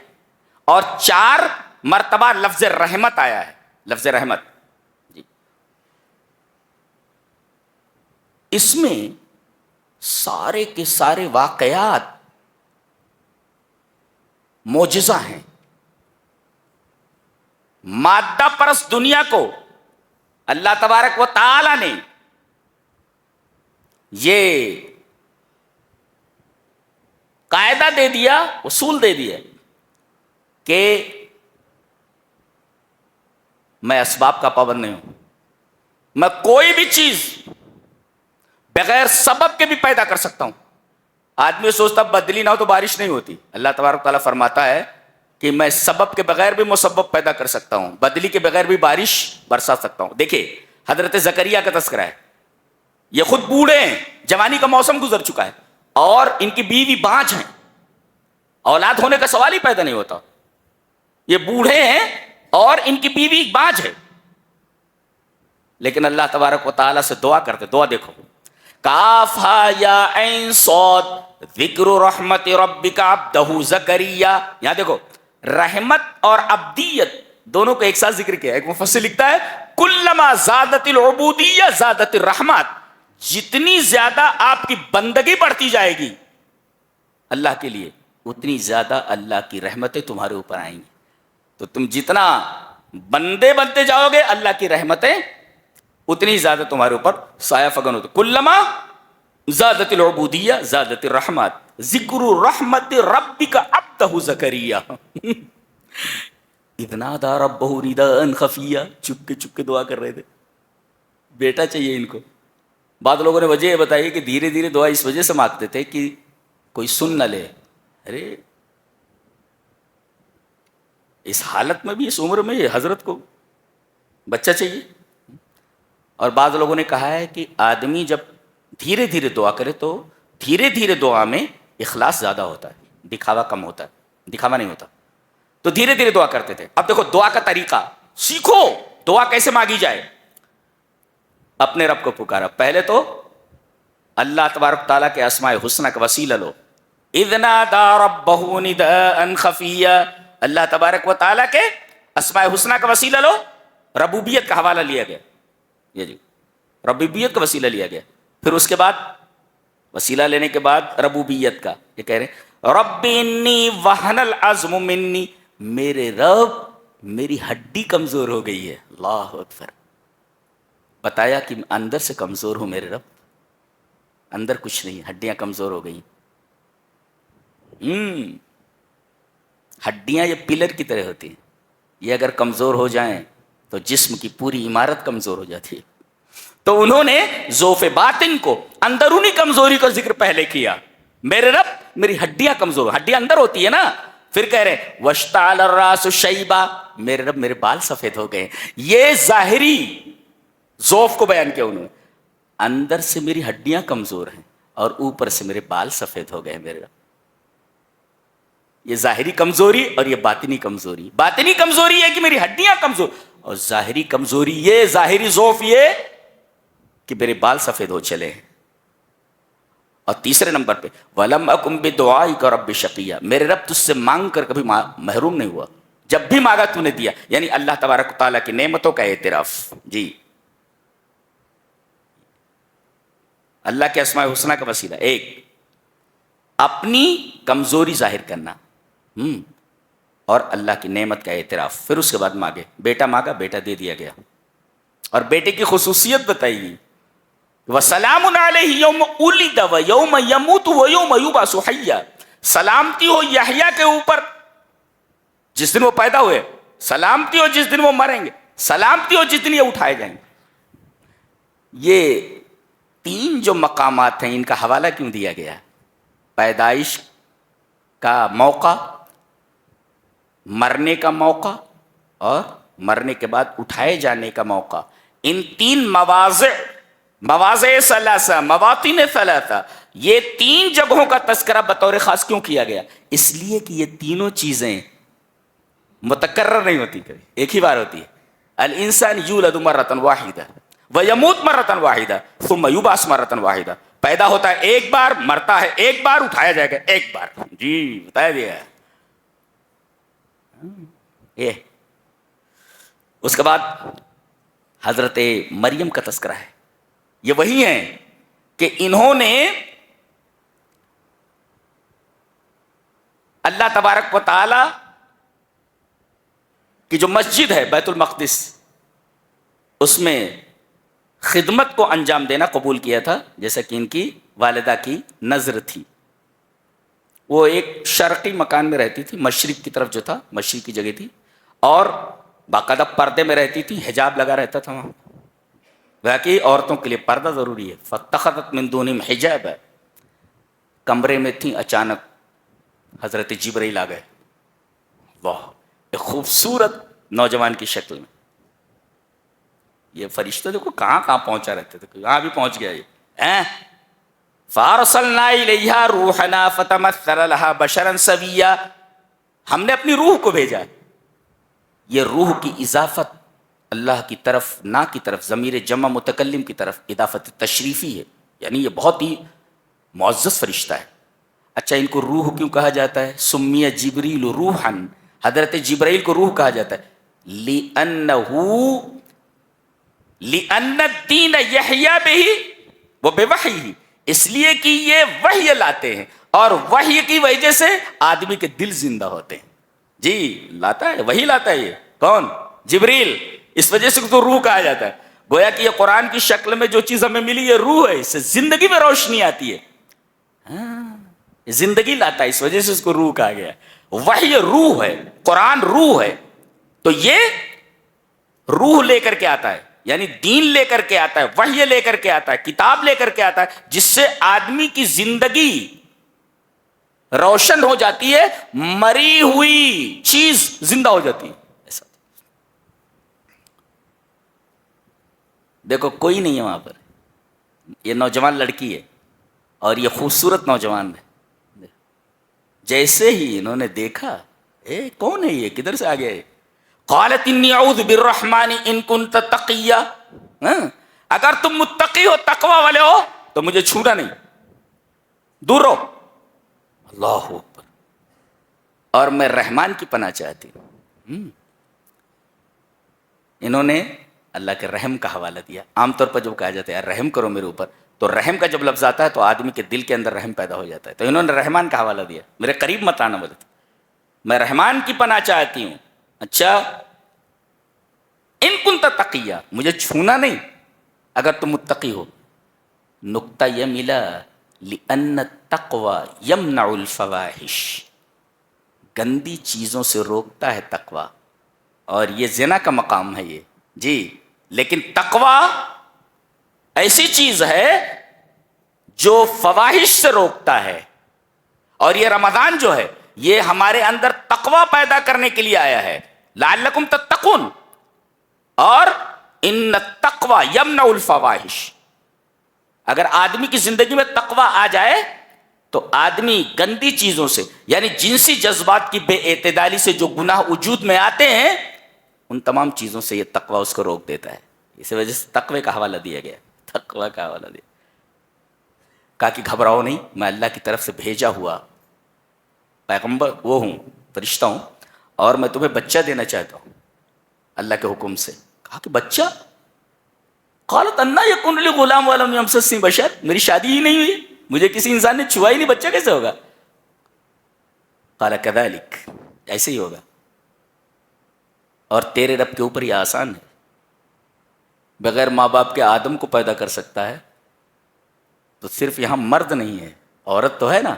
اور 4 مرتبہ لفظ رحمت آیا ہے، لفظ رحمت جی. اس میں سارے کے سارے واقعات معجزہ ہیں. مادہ پرست دنیا کو اللہ تبارک و تعالی نے یہ قاعدہ دے دیا، اصول دے دیا کہ میں اسباب کا پابند نہیں ہوں. میں کوئی بھی چیز بغیر سبب کے بھی پیدا کر سکتا ہوں. آدمی سوچتا بدلی نہ ہو تو بارش نہیں ہوتی. اللہ تبارک تعالیٰ فرماتا ہے کہ میں سبب کے بغیر بھی مسبب پیدا کر سکتا ہوں، بدلی کے بغیر بھی بارش برسا سکتا ہوں. دیکھیں حضرت زکریا کا تذکرہ ہے. یہ خود بوڑھے ہیں، جوانی کا موسم گزر چکا ہے، اور ان کی بیوی بانجھ ہیں، اولاد ہونے کا سوال ہی پیدا نہیں ہوتا. یہ بوڑھے ہیں اور ان کی بیوی بانجھ ہے، لیکن اللہ تبارک و تعالیٰ سے دعا کرتے. دعا دیکھو، کاف ہا یا عین صاد ذکر رحمت ربک عبدہ زکریا. یہاں دیکھو، رحمت اور عبدیت دونوں کو ایک ساتھ ذکر کیا. ایک مفسر لکھتا ہے کلما زادت العبودیہ زادت الرحمت، جتنی زیادہ آپ کی بندگی بڑھتی جائے گی اللہ کے لیے، اتنی زیادہ اللہ کی رحمتیں تمہارے اوپر آئیں گی. تو تم جتنا بندے بنتے جاؤ گے، اللہ کی رحمتیں اتنی زیادہ تمہارے اوپر سایہ فگن ہوتے. کلما زادت العبودیہ زادت الرحمت، ذکر رحمت ربک عبدہ زکریا اذ نادى ربہ نداء خفیا. چپ کے دعا کر رہے تھے، بیٹا چاہیے ان کو. بعض لوگوں نے وجہ یہ بتائی کہ دھیرے دھیرے دعا اس وجہ سے مانگتے تھے کہ کوئی سن نہ لے. ارے اس حالت میں بھی، اس عمر میں حضرت کو بچہ چاہیے. اور بعض لوگوں نے کہا ہے کہ آدمی جب دھیرے دھیرے دعا کرے تو دھیرے دھیرے دعا میں اخلاص زیادہ ہوتا ہے، دکھاوا کم ہوتا ہے، دکھاوا نہیں ہوتا. تو دھیرے دھیرے دعا کرتے تھے. اب دیکھو دعا کا طریقہ سیکھو، دعا کیسے مانگی جائے. اپنے رب کو پکارا. پہلے تو اللہ تبارک تعالیٰ کے اسماء حسنہ کا وسیلہ لو. اذ نادى ربہ نداء خفیا، اللہ تبارک و تعالیٰ کے اسماء حسنہ کا وسیلہ لو. ربوبیت کا حوالہ لیا گیا، یہ جی ربوبیت کا وسیلہ لیا گیا. پھر اس کے بعد وسیلہ لینے کے بعد ربوبیت کا یہ کہہ رہے رب انی وہن العظم منی، میرے رب میری ہڈی کمزور ہو گئی ہے. اللہ اکبر. بتایا کہ اندر سے کمزور ہوں میرے رب، اندر کچھ نہیں، ہڈیاں کمزور ہو گئی. ہڈیاں یہ پلر کی طرح ہوتی ہیں، یہ اگر کمزور ہو جائیں تو جسم کی پوری عمارت کمزور ہو جاتی ہے. تو انہوں نے ذوف باطن کو، اندرونی کمزوری کا ذکر پہلے کیا. میرے رب میری ہڈیاں کمزور، ہڈیاں اندر ہوتی ہے نا. پھر کہہ رہے واشتعل الراس شیبا، میرے رب میرے بال سفید ہو گئے. یہ ظاہری ذوف کو بیان کیا انہوں نے. اندر سے میری ہڈیاں کمزور ہیں اور اوپر سے میرے بال سفید ہو گئے میرے رب. یہ ظاہری کمزوری اور یہ باطنی کمزوری. باطنی کمزوری ہے کہ میری ہڈیاں کمزور، اور ظاہری کمزوری یہ، ظاہری ذوف یہ کہ میرے بال سفید ہو چلے ہیں. اور تیسرے نمبر پہ وَلَمْ أَكُمْ بِدُعَائِكَ رَبِّ شَقِيًّا، میرے رب تجھ سے مانگ کر کبھی محروم نہیں ہوا، جب بھی مانگا تو نے دیا. یعنی اللہ تبارک و تعالیٰ کی نعمتوں کا اعتراف. جی اللہ کے اسماء حسنہ کا وسیلہ ایک، اپنی کمزوری ظاہر کرنا، اور اللہ کی نعمت کا اعتراف. پھر اس کے بعد مانگے. بیٹا مانگا، بیٹا دے دیا گیا. اور بیٹے کی خصوصیت بتائی گئی، وَسَلَامٌ عَلَيْهِ يَوْمَ وُلِدَ وَيَوْمَ يَمُوتُ وَيَوْمَ يُبْعَثُ حَيًّا. سلامتی ہو یحییٰ کے اوپر جس دن وہ پیدا ہوئے، سلامتی ہو جس دن وہ مریں گے، سلامتی ہو جس دن یہ اٹھائے جائیں گے. یہ تین جو مقامات ہیں ان کا حوالہ کیوں دیا گیا؟ پیدائش کا موقع، مرنے کا موقع، اور مرنے کے بعد اٹھائے جانے کا موقع. ان تین مواضع ثلاثہ، مواطن ثلاثہ، یہ تین جگہوں کا تذکرہ بطور خاص کیوں کیا گیا؟ اس لیے کہ یہ تینوں چیزیں متکرر نہیں ہوتی، کبھی ایک ہی بار ہوتی ہے. الانسان یولد مرۃ واحدہ ویموت مرۃ واحدہ ثم یبعث مرۃ واحدہ. پیدا ہوتا ہے ایک بار، مرتا ہے ایک بار، اٹھایا جائے گا ایک بار. جی بتایا دیا ہے. یہ اس کے بعد حضرت مریم کا تذکرہ ہے. یہ وہی ہیں کہ انہوں نے اللہ تبارک و تعالی کی جو مسجد ہے بیت المقدس، اس میں خدمت کو انجام دینا قبول کیا تھا، جیسا کہ ان کی والدہ کی نظر تھی. وہ ایک شرقی مکان میں رہتی تھی، مشرق کی طرف جو تھا، مشرق کی جگہ تھی، اور باقاعدہ پردے میں رہتی تھی، حجاب لگا رہتا تھا وہاں. باقی عورتوں کے لیے پردہ ضروری ہے. فَاتَّخَذَتْ مِن دُونِهِمْ حِجَابًا. کمرے میں تھیں، اچانک حضرت جبرائیل آ گئے. واہ، ایک خوبصورت نوجوان کی شکل میں. یہ فرشتہ دیکھو کہاں پہنچا رہتے تھے، یہاں بھی پہنچ گیا. یہ فارسلنا الیہا روحنا فتمثل لها بشرا سویا، ہم نے اپنی روح کو بھیجا. یہ روح کی اضافت اللہ کی طرف، نا کی طرف، ضمیر جمع متکلم کی طرف اضافت تشریفی ہے، یعنی یہ بہت ہی معزز فرشتہ ہے. اچھا ان کو روح کیوں کہا جاتا ہے؟ سمیہ جبریل روحا، حضرت جبرائیل کو روح کہا جاتا ہے لأن الدین یحییٰ بہ وبوحیہ، اس لیے کہ یہ وحی لاتے ہیں اور وحی کی وجہ سے آدمی کے دل زندہ ہوتے ہیں. جی لاتا ہے، وحی لاتا ہے. یہ کون؟ جبریل. اس وجہ سے تو روح کہا جاتا ہے. گویا کہ یہ قرآن کی شکل میں جو چیز ہمیں ملی یہ روح ہے، اس سے زندگی میں روشنی آتی ہے. زندگی لاتا ہے، اس وجہ سے اس کو روح کہا گیا. وحی روح ہے، قرآن روح ہے. تو یہ روح لے کر کے آتا ہے، یعنی دین لے کر کے آتا ہے، وحی لے کر کے آتا ہے، کتاب لے کر کے آتا ہے، جس سے آدمی کی زندگی روشن ہو جاتی ہے، مری ہوئی چیز زندہ ہو جاتی ہے. ایسا دیکھو کوئی نہیں ہے وہاں پر، یہ نوجوان لڑکی ہے اور یہ خوبصورت نوجوان ہے. جیسے ہی انہوں نے دیکھا، کون ہے یہ، کدھر سے آ گیا ہے؟ قالت انی اعوذ بالرحمن ان کنت تقیا، اگر تم متقی ہو، تقوی والے ہو تو مجھے چھونا نہیں، دور رہو. اللہ اکبر. اور میں رحمان کی پناہ چاہتی ہوں. انہوں نے اللہ کے رحم کا حوالہ دیا. عام طور پر جب کہا جاتا ہے یار رحم کرو میرے اوپر، تو رحم کا جب لفظ آتا ہے تو آدمی کے دل کے اندر رحم پیدا ہو جاتا ہے. تو انہوں نے رحمان کا حوالہ دیا، میرے قریب مت آنا بولے، میں رحمان کی پناہ چاہتی ہوں. اچھا ان کنت تقیہ، مجھے چھونا نہیں اگر تم متقی ہو. نقطہ یہ ملا لأن التقوی یمنع الفواحش، گندی چیزوں سے روکتا ہے تقوی، اور یہ زنا کا مقام ہے یہ. جی لیکن تقوی ایسی چیز ہے جو فواحش سے روکتا ہے. اور یہ رمضان جو ہے یہ ہمارے اندر تقوی پیدا کرنے کے لیے آیا ہے، لعلکم تتقون. اور ان التقوی یمنع الفواحش، اگر آدمی کی زندگی میں تقوی آ جائے تو آدمی گندی چیزوں سے، یعنی جنسی جذبات کی بے اعتدالی سے جو گناہ وجود میں آتے ہیں، ان تمام چیزوں سے یہ تقوی اس کو روک دیتا ہے. اس وجہ سے تقوی کا حوالہ دیا گیا، تقوی کا حوالہ دیا. کہا کہ گھبراؤ نہیں، میں اللہ کی طرف سے بھیجا ہوا پیغمبر وہ ہوں، فرشتہ ہوں، اور میں تمہیں بچہ دینا چاہتا ہوں اللہ کے حکم سے. کہا کہ بچہ؟ قالت انا یکون لی غلام ولم یمسسنی بشر، میری شادی ہی نہیں ہوئی، مجھے کسی انسان نے چھوا ہی نہیں، بچہ کیسے ہوگا؟ قال کذالک، ایسے ہی ہوگا، اور تیرے رب کے اوپر یہ آسان ہے. بغیر ماں باپ کے آدم کو پیدا کر سکتا ہے، تو صرف یہاں مرد نہیں ہے، عورت تو ہے نا.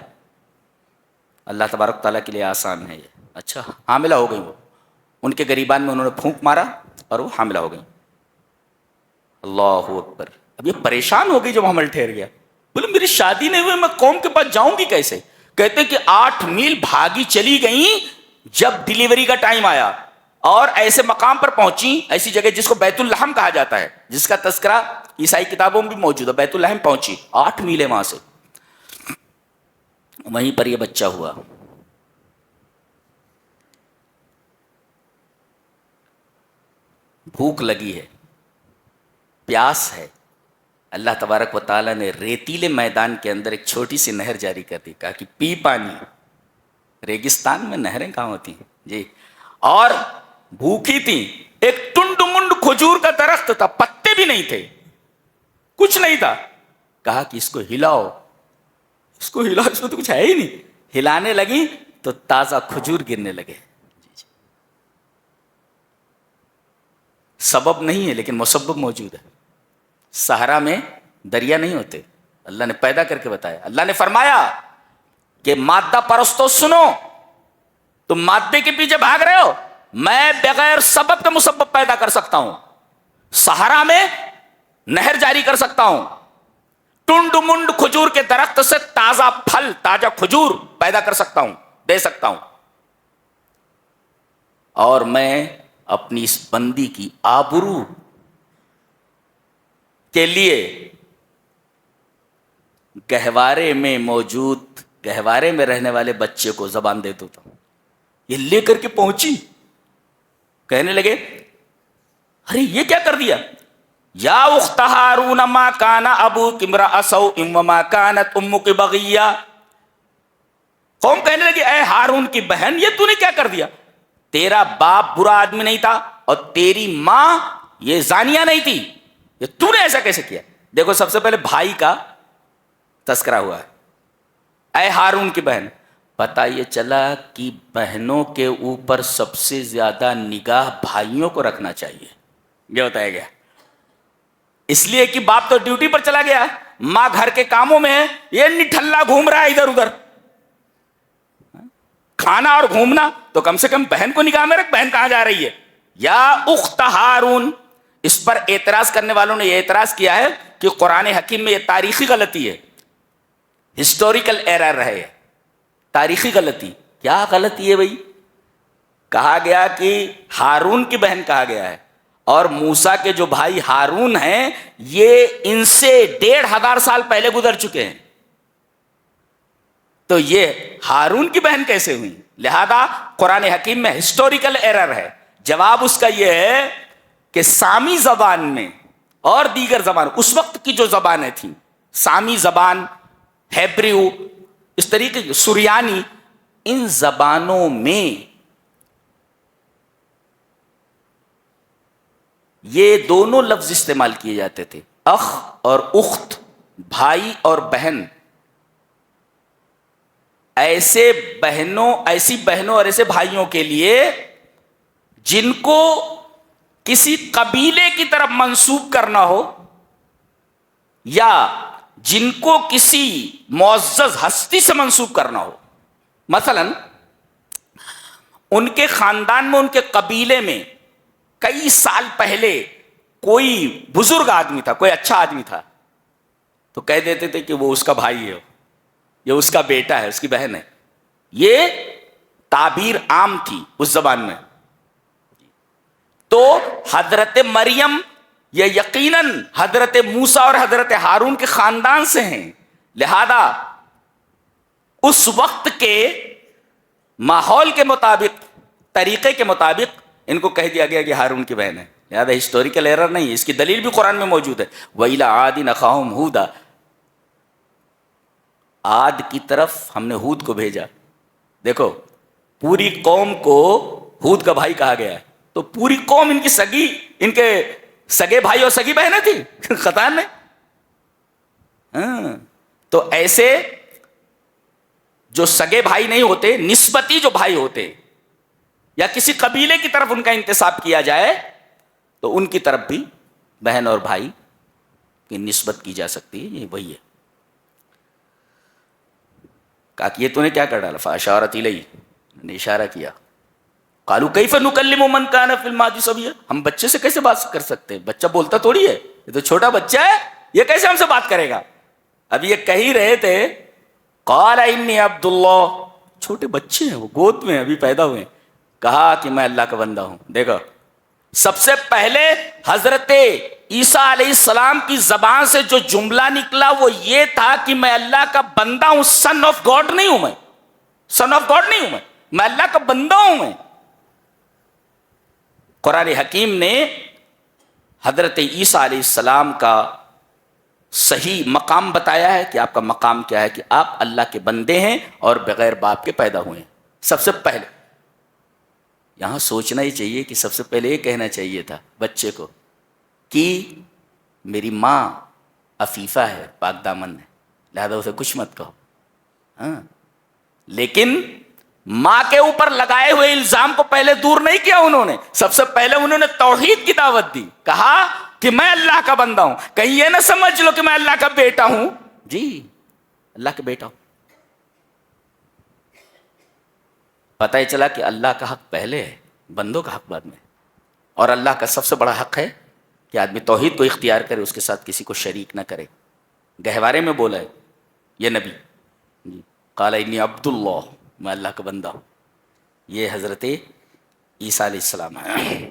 اللہ تبارک تعالیٰ کے لیے آسان ہے یہ. اچھا حاملہ ہو گئی، وہ ان کے گریبان میں انہوں نے پھونک مارا اور وہ حاملہ ہو گئی. اللہ اکبر. اب یہ پریشان ہو گئی جب حمل ٹھہر گیا، بولے میری شادی نہیں ہوئی، میں قوم کے پاس جاؤں گی کیسے؟ کہتے کہ 8 میل بھاگی چلی گئیں. جب ڈیلیوری کا ٹائم آیا اور ایسے مقام پر پہنچی، ایسی جگہ جس کو بیت الحم کہا جاتا ہے، جس کا تذکرہ عیسائی کتابوں میں بھی موجود ہے، بیت الحم پہنچی، 8 میل ہے وہاں سے. وہیں پر یہ بچہ ہوا. بھوک لگی ہے، پیاس ہے. اللہ تبارک و تعالیٰ نے ریتیلے میدان کے اندر ایک چھوٹی سی نہر جاری کر دی. کہا کہ پی پانی. ریگستان میں نہریں کہاں ہوتی ہیں جی. اور بھوکی تھی. ایک ٹنڈ منڈ کھجور کا درخت تھا، پتے بھی نہیں تھے، کچھ نہیں تھا. کہا کہ اس کو ہلاؤ، اس کو ہلاؤ، اس میں تو کچھ ہے ہی نہیں. ہلانے لگی تو تازہ کھجور گرنے لگے. سبب نہیں ہے لیکن مسبب موجود ہے. صحرا میں دریا نہیں ہوتے، اللہ نے پیدا کر کے بتایا. اللہ نے فرمایا کہ مادہ پرستو سنو، تم مادے کے پیچھے بھاگ رہے ہو، میں بغیر سبب کے مسبب پیدا کر سکتا ہوں. صحرا میں نہر جاری کر سکتا ہوں، ٹنڈ منڈ کھجور کے درخت سے تازہ پھل، تازہ کھجور پیدا کر سکتا ہوں، دے سکتا ہوں. اور میں اپنی اس بندی کی آبرو کے لیے گہوارے میں موجود، گہوارے میں رہنے والے بچے کو زبان دے دیتا ہوں. یہ لے کر کے پہنچی، کہنے لگے ارے یہ کیا کر دیا؟ یا اخت ہارون ما کان ابوک امرأ سوء وما کانت امک بغیہ. قوم کہنے لگی اے ہارون کی بہن، یہ تو نے کیا کر دیا؟ تیرا باپ برا آدمی نہیں تھا اور تیری ماں یہ زانیہ نہیں تھی، یہ تو نے ایسا کیسے کیا؟ دیکھو سب سے پہلے بھائی کا تذکرہ ہوا ہے، اے ہارون کی بہن. پتہ یہ چلا کہ بہنوں کے اوپر سب سے زیادہ نگاہ بھائیوں کو رکھنا چاہیے، یہ بتایا گیا. اس لیے کہ باپ تو ڈیوٹی پر چلا گیا، ماں گھر کے کاموں میں ہے، یہ نٹھلا گھوم رہا ہے ادھر ادھر. کھانا اور گھومنا تو کم سے کم بہن کو نگاہ میں رکھ، بہن کہاں جا رہی ہے. یا اخت ہارون. اس پر اعتراض کرنے والوں نے یہ اعتراض کیا ہے کہ قرآن حکیم میں یہ تاریخی غلطی ہے، ہسٹوریکل ایرر ہے. تاریخی غلطی کیا غلطی ہے بھائی؟ کہا گیا کہ ہارون کی بہن کہا گیا ہے، اور موسیٰ کے جو بھائی ہارون ہیں یہ ان سے 1500 سال پہلے گزر چکے ہیں، تو یہ ہارون کی بہن کیسے ہوئی؟ لہذا قرآن حکیم میں ہسٹوریکل ایرر ہے. جواب اس کا یہ ہے کہ سامی زبان میں اور دیگر زبان، اس وقت کی جو زبانیں تھیں، سامی زبان، ہیبریو، اس طریقے کی سریانی، ان زبانوں میں یہ دونوں لفظ استعمال کیے جاتے تھے، اخ اور اخت، بھائی اور بہن. ایسی بہنوں اور ایسے بھائیوں کے لیے جن کو کسی قبیلے کی طرف منسوب کرنا ہو یا جن کو کسی معزز ہستی سے منسوب کرنا ہو. مثلا ان کے خاندان میں، ان کے قبیلے میں کئی سال پہلے کوئی بزرگ آدمی تھا، کوئی اچھا آدمی تھا، تو کہہ دیتے تھے کہ وہ اس کا بھائی ہے، یہ اس کا بیٹا ہے، اس کی بہن ہے. یہ تعبیر عام تھی اس زبان میں. تو حضرت مریم یہ یقیناً حضرت موسیٰ اور حضرت ہارون کے خاندان سے ہیں، لہذا اس وقت کے ماحول کے مطابق، طریقے کے مطابق ان کو کہہ دیا گیا کہ ہارون کی بہن ہے. لہذا ہسٹوریکل ایرر نہیں ہے، اس کی دلیل بھی قرآن میں موجود ہے. وَإِلَىٰ عَادٍ أَخَاهُمْ هُودًا. عاد کی طرف ہم نے ہود کو بھیجا. دیکھو پوری قوم کو ہود کا بھائی کہا گیا ہے، تو پوری قوم ان کی سگی، ان کے سگے بھائی اور سگی بہنیں تھی خطان میں. تو ایسے جو سگے بھائی نہیں ہوتے، نسبتی جو بھائی ہوتے یا کسی قبیلے کی طرف ان کا انتساب کیا جائے تو ان کی طرف بھی بہن اور بھائی کی نسبت کی جا سکتی ہے. یہ وہی ہے. کہا کہ یہ تو نے کیا کر ڈالا؟ فاشارت الیہ، نے اشارہ کیا. قالوا کیف نکلم من کان فی المہد صبیا. ہم بچے سے کیسے بات کر سکتے ہیں؟ بچہ بولتا تھوڑی ہے، یہ تو چھوٹا بچہ ہے، یہ کیسے ہم سے بات کرے گا؟ اب یہ کہہ ہی رہے تھے قال انی عبد اللہ، چھوٹے بچے ہیں، وہ گود میں ابھی پیدا ہوئے. کہا کہ میں اللہ کا بندہ ہوں. دیکھو سب سے پہلے حضرت عیسیٰ علیہ السلام کی زبان سے جو جملہ نکلا وہ یہ تھا کہ میں اللہ کا بندہ ہوں، سن آف گاڈ نہیں ہوں، میں سن آف گاڈ نہیں ہوں، میں اللہ کا بندہ ہوں. میں قرآن حکیم نے حضرت عیسیٰ علیہ السلام کا صحیح مقام بتایا ہے کہ آپ کا مقام کیا ہے، کہ آپ اللہ کے بندے ہیں اور بغیر باپ کے پیدا ہوئے ہیں. سب سے پہلے یہاں سوچنا ہی چاہیے کہ سب سے پہلے یہ کہنا چاہیے تھا بچے کو کہ میری ماں عفیفہ ہے، پاک دامن ہے، لہذا اسے کچھ مت کہو. لیکن ماں کے اوپر لگائے ہوئے الزام کو پہلے دور نہیں کیا انہوں نے. سب سے پہلے انہوں نے توحید کی دعوت دی، کہا کہ میں اللہ کا بندہ ہوں. کہیں یہ نہ سمجھ لو کہ میں اللہ کا بیٹا ہوں. جی اللہ کا بیٹا ہوں. پتہ ہی چلا کہ اللہ کا حق پہلے ہے، بندوں کا حق بعد میں. اور اللہ کا سب سے بڑا حق ہے کہ آدمی توحید کو اختیار کرے، اس کے ساتھ کسی کو شریک نہ کرے. گہوارے میں بولا ہے یہ نبی، جی قال انی عبد اللہ، میں اللہ کا بندہ ہوں. یہ حضرت عیسیٰ علیہ السلام ہے.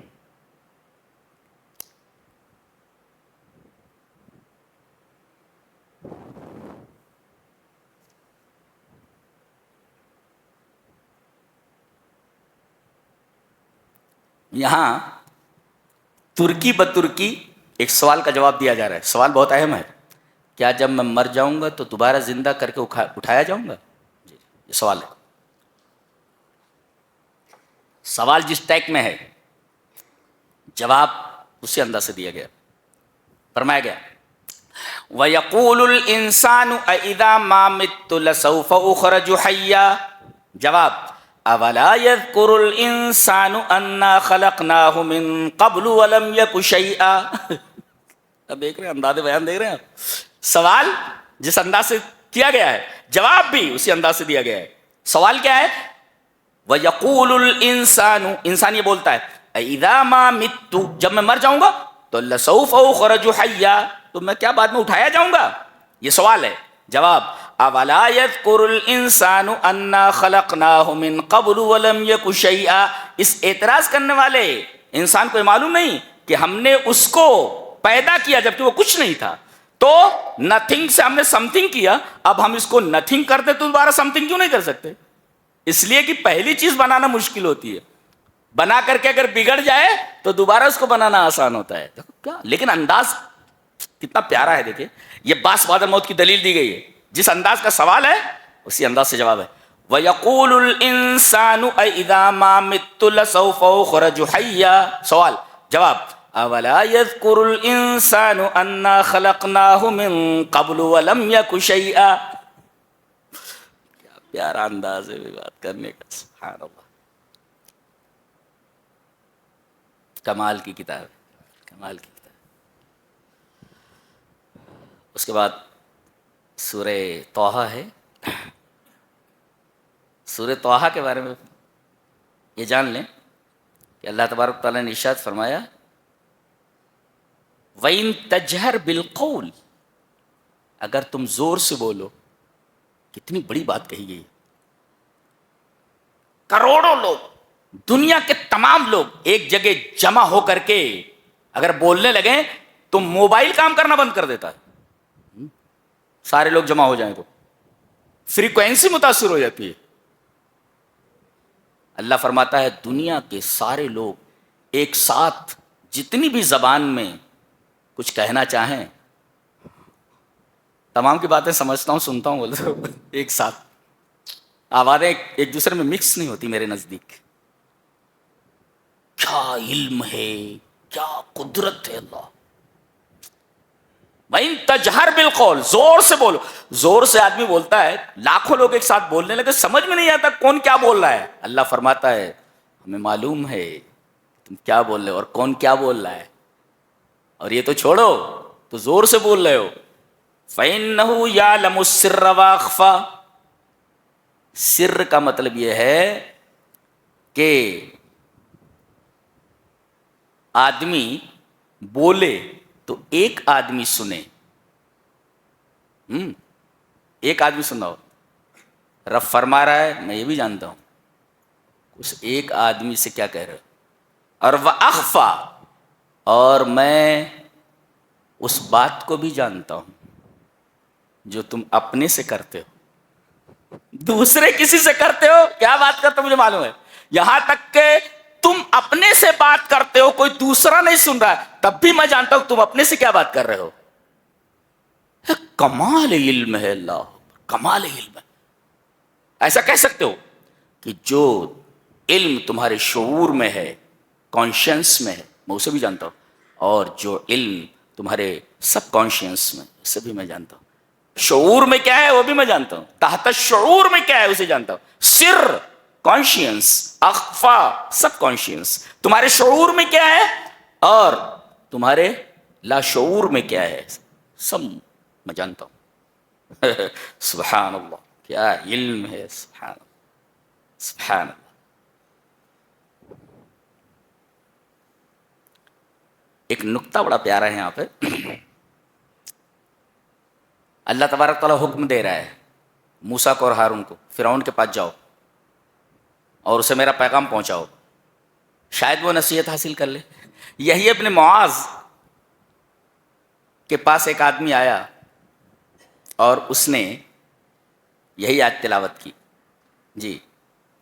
یہاں ترکی بترکی ایک سوال کا جواب دیا جا رہا ہے. سوال بہت اہم ہے. کیا جب میں مر جاؤں گا تو دوبارہ زندہ کر کے اٹھایا جاؤں گا؟ جی یہ سوال ہے. سوال جس ٹیک میں ہے جواب اسی انداز سے دیا گیا. فرمایا گیا وَيَقُولُ الْإِنسَانُ أَإِذَا مَا مِتُّ لَسَوْفَ أُخْرَجُ حَيًّا. جواب أَوَلَا يَذْكُرُ الْإِنسَانُ أَنَّا خَلَقْنَاهُ مِن قَبْلُ وَلَمْ يَكُ شَيْئًا. اب دیکھ رہے ہیں انداز بیان دیکھ رہے ہیں آپ. سوال جس انداز سے کیا گیا ہے جواب بھی اسی انداز سے دیا گیا ہے. سوال کیا ہے؟ وَيَقُولُ الْإِنسَانُ انسان یہ بولتا ہے اِذَا مَا مِتُّ جب میں مر جاؤں گا تو لَسَوْفَ أُخْرَجُ حَيًّا تو میں کیا بعد میں اٹھایا جاؤں گا؟ یہ سوال ہے. جواب أَوَلَا يَذْكُرُ الْإِنسَانُ أَنَّا خَلَقْنَاهُ مِن قَبْلُ وَلَمْ يَكُ شَيْئًا. اس اعتراض کرنے والے انسان کو یہ معلوم نہیں کہ ہم نے اس کو پیدا کیا جبکہ وہ کچھ نہیں تھا. تو نتھنگ سے ہم نے سم تھنگ کیا, اب ہم اس کو نتھنگ کرتے تو دوبارہ سم تھنگ کیوں نہیں کر سکتے؟ اس لیے کہ پہلی چیز بنانا مشکل ہوتی ہے, بنا کر کے اگر بگڑ جائے تو دوبارہ اس کو بنانا آسان ہوتا ہے. کیا لیکن انداز کتنا پیارا ہے. دیکھیں یہ باس بعد الموت کی دلیل دی گئی ہے. جس انداز کا سوال ہے اسی انداز سے جواب ہے. وَيَقُولُ الْإِنسَانُ أَإِذَا مَا مِتُّ لَسَوْفَ أُخْرَجُ حَيًّا. سوال جواب أَوَلَا يَذْكُرُ الْإِنسَانُ أَنَّا خَلَقْنَاهُ مِن قَبْلُ وَلَمْ يَكُ شَيْئًا. کیا پیارا انداز ہے بات کرنے کا. سبحان اللہ, کمال کی کتاب, کمال کی کتاب. اس کے بعد سورہ طٰہٰ ہے. سورہ طٰہٰ کے بارے میں یہ جان لیں کہ اللہ تبارک تعالیٰ نے ارشاد فرمایا وَإِن تَجْهَرْ بِالْقَوْلِ اگر تم زور سے بولو. کتنی بڑی بات کہی گئی. کروڑوں لوگ, دنیا کے تمام لوگ ایک جگہ جمع ہو کر کے اگر بولنے لگیں تو موبائل کام کرنا بند کر دیتا ہے. سارے لوگ جمع ہو جائیں تو فریکوینسی متاثر ہو جاتی ہے. اللہ فرماتا ہے دنیا کے سارے لوگ ایک ساتھ جتنی بھی زبان میں کچھ کہنا چاہیں, تمام کی باتیں سمجھتا ہوں سنتا ہوں بولتے ہو, ایک ساتھ آوازیں ایک دوسرے میں مکس نہیں ہوتی. میرے نزدیک کیا علم ہے, کیا قدرت ہے اللہ. وَإِن تَجْهَرْ بِالْقَوْلِ زور سے بولو. زور سے آدمی بولتا ہے, لاکھوں لوگ ایک ساتھ بولنے لگے سمجھ میں نہیں آتا کون کیا بول رہا ہے. اللہ فرماتا ہے ہمیں معلوم ہے تم کیا بول رہے ہو اور کون کیا بول رہا ہے, اور یہ تو چھوڑو تو زور سے بول رہے ہو. فَإِنَّهُ يَعْلَمُ السِّرَّ وَأَخْفَى. سر کا مطلب یہ ہے کہ آدمی بولے تو ایک آدمی سنے. ایک آدمی سن رہا ہو, رب فرما رہا ہے میں یہ بھی جانتا ہوں اس ایک آدمی سے کیا کہہ رہے ہو. اور وَأَخْفَى اور میں اس بات کو بھی جانتا ہوں جو تم اپنے سے کرتے ہو. دوسرے کسی سے کرتے ہو کیا بات کرتے ہو مجھے معلوم ہے. یہاں تک کہ تم اپنے سے بات کرتے ہو کوئی دوسرا نہیں سن رہا ہے تب بھی میں جانتا ہوں تم اپنے سے کیا بات کر رہے ہو. کمال علم ہے اللہ, کمال علم ہے. ایسا کہہ سکتے ہو کہ جو علم تمہارے شعور میں ہے, کانشینس میں ہے, میں اسے بھی جانتا ہوں, اور جو علم تمہارے سب کانشینس میں اسے بھی میں جانتا ہوں. شعور میں کیا ہے وہ بھی میں جانتا ہوں, تحت شعور میں کیا ہے اسے جانتا ہوں. سر کانشینس, اخفا سب کانشینس. تمہارے شعور میں کیا ہے اور تمہارے لاشعور میں کیا ہے سب میں جانتا ہوں. سبحان اللہ, کیا علم ہے. سبحان اللہ, سبحان اللہ. ایک نقطہ بڑا پیارا ہے یہاں پہ. اللہ تبارک تعالیٰ حکم دے رہا ہے موسیٰ کو اور ہارون کو, فرعون کے پاس جاؤ اور اسے میرا پیغام پہنچاؤ, شاید وہ نصیحت حاصل کر لے. یہی ابن معاذ کے پاس ایک آدمی آیا اور اس نے یہی آیت تلاوت کی. جی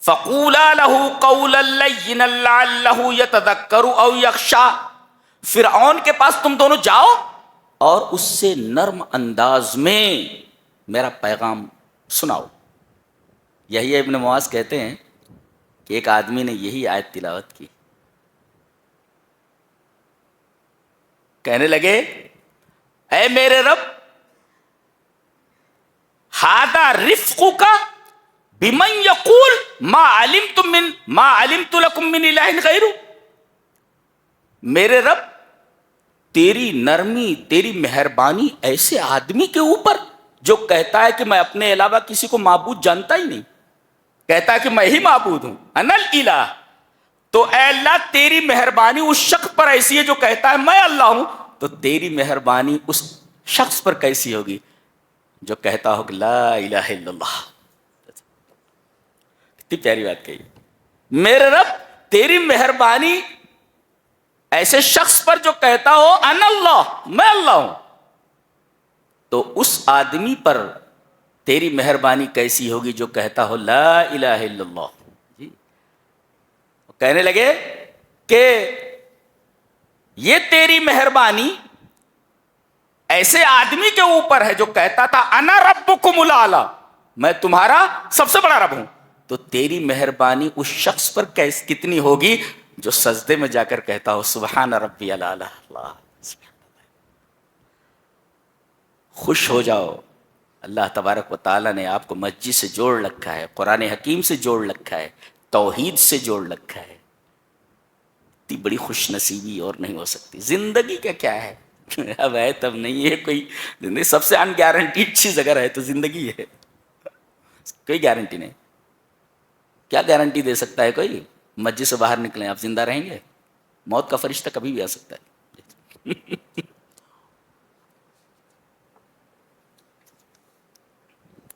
فقولا له قولا لینا لعلہ یتذکر او یخشی، فرعون کے پاس تم دونوں جاؤ اور اس سے نرم انداز میں میرا پیغام سناؤ. یہی ابن معاذ کہتے ہیں کہ ایک آدمی نے یہی آیت تلاوت کی، کہنے لگے اے میرے رب، ھذا رفقک بمن یقول ما علمت لکم من الہ غیرہ، میرے رب تیری نرمی، تیری مہربانی ایسے آدمی کے اوپر جو کہتا ہے کہ میں اپنے علاوہ کسی کو معبود جانتا ہی نہیں، کہتا ہے کہ میں ہی معبود ہوں، انا الالہ. تو اے اللہ تیری مہربانی اس شخص پر ایسی ہے جو کہتا ہے میں اللہ ہوں، تو تیری مہربانی اس شخص پر کیسی ہوگی جو کہتا ہو کہ لا الہ الا اللہ. کتنی پیاری بات کہی. میرے رب تیری مہربانی ایسے شخص پر جو کہتا ہو انا اللہ، میں اللہ ہوں، تو اس آدمی پر تیری مہربانی کیسی ہوگی جو کہتا ہو لا الہ الا اللہ. جی کہنے لگے کہ یہ تیری مہربانی ایسے آدمی کے اوپر ہے جو کہتا تھا انا ربکم الاعلی، میں تمہارا سب سے بڑا رب ہوں، تو تیری مہربانی اس شخص پر کتنی ہوگی جو سجدے میں جا کر کہتا ہو سبحان ربی الاعلی. اللہ خوش ہو جاؤ، اللہ تبارک و تعالیٰ نے آپ کو مسجد سے جوڑ رکھا ہے، قرآن حکیم سے جوڑ رکھا ہے، توحید سے جوڑ رکھا ہے. اتنی بڑی خوش نصیبی اور نہیں ہو سکتی. زندگی کا کیا ہے، اب ہے تب نہیں ہے کوئی، سب سے ان گارنٹیڈ چیز اگر ہے تو زندگی ہے، کوئی گارنٹی نہیں. کیا گارنٹی دے سکتا ہے کوئی؟ مسجد سے باہر نکلیں آپ زندہ رہیں گے؟ موت کا فرشتہ کبھی بھی آ سکتا ہے.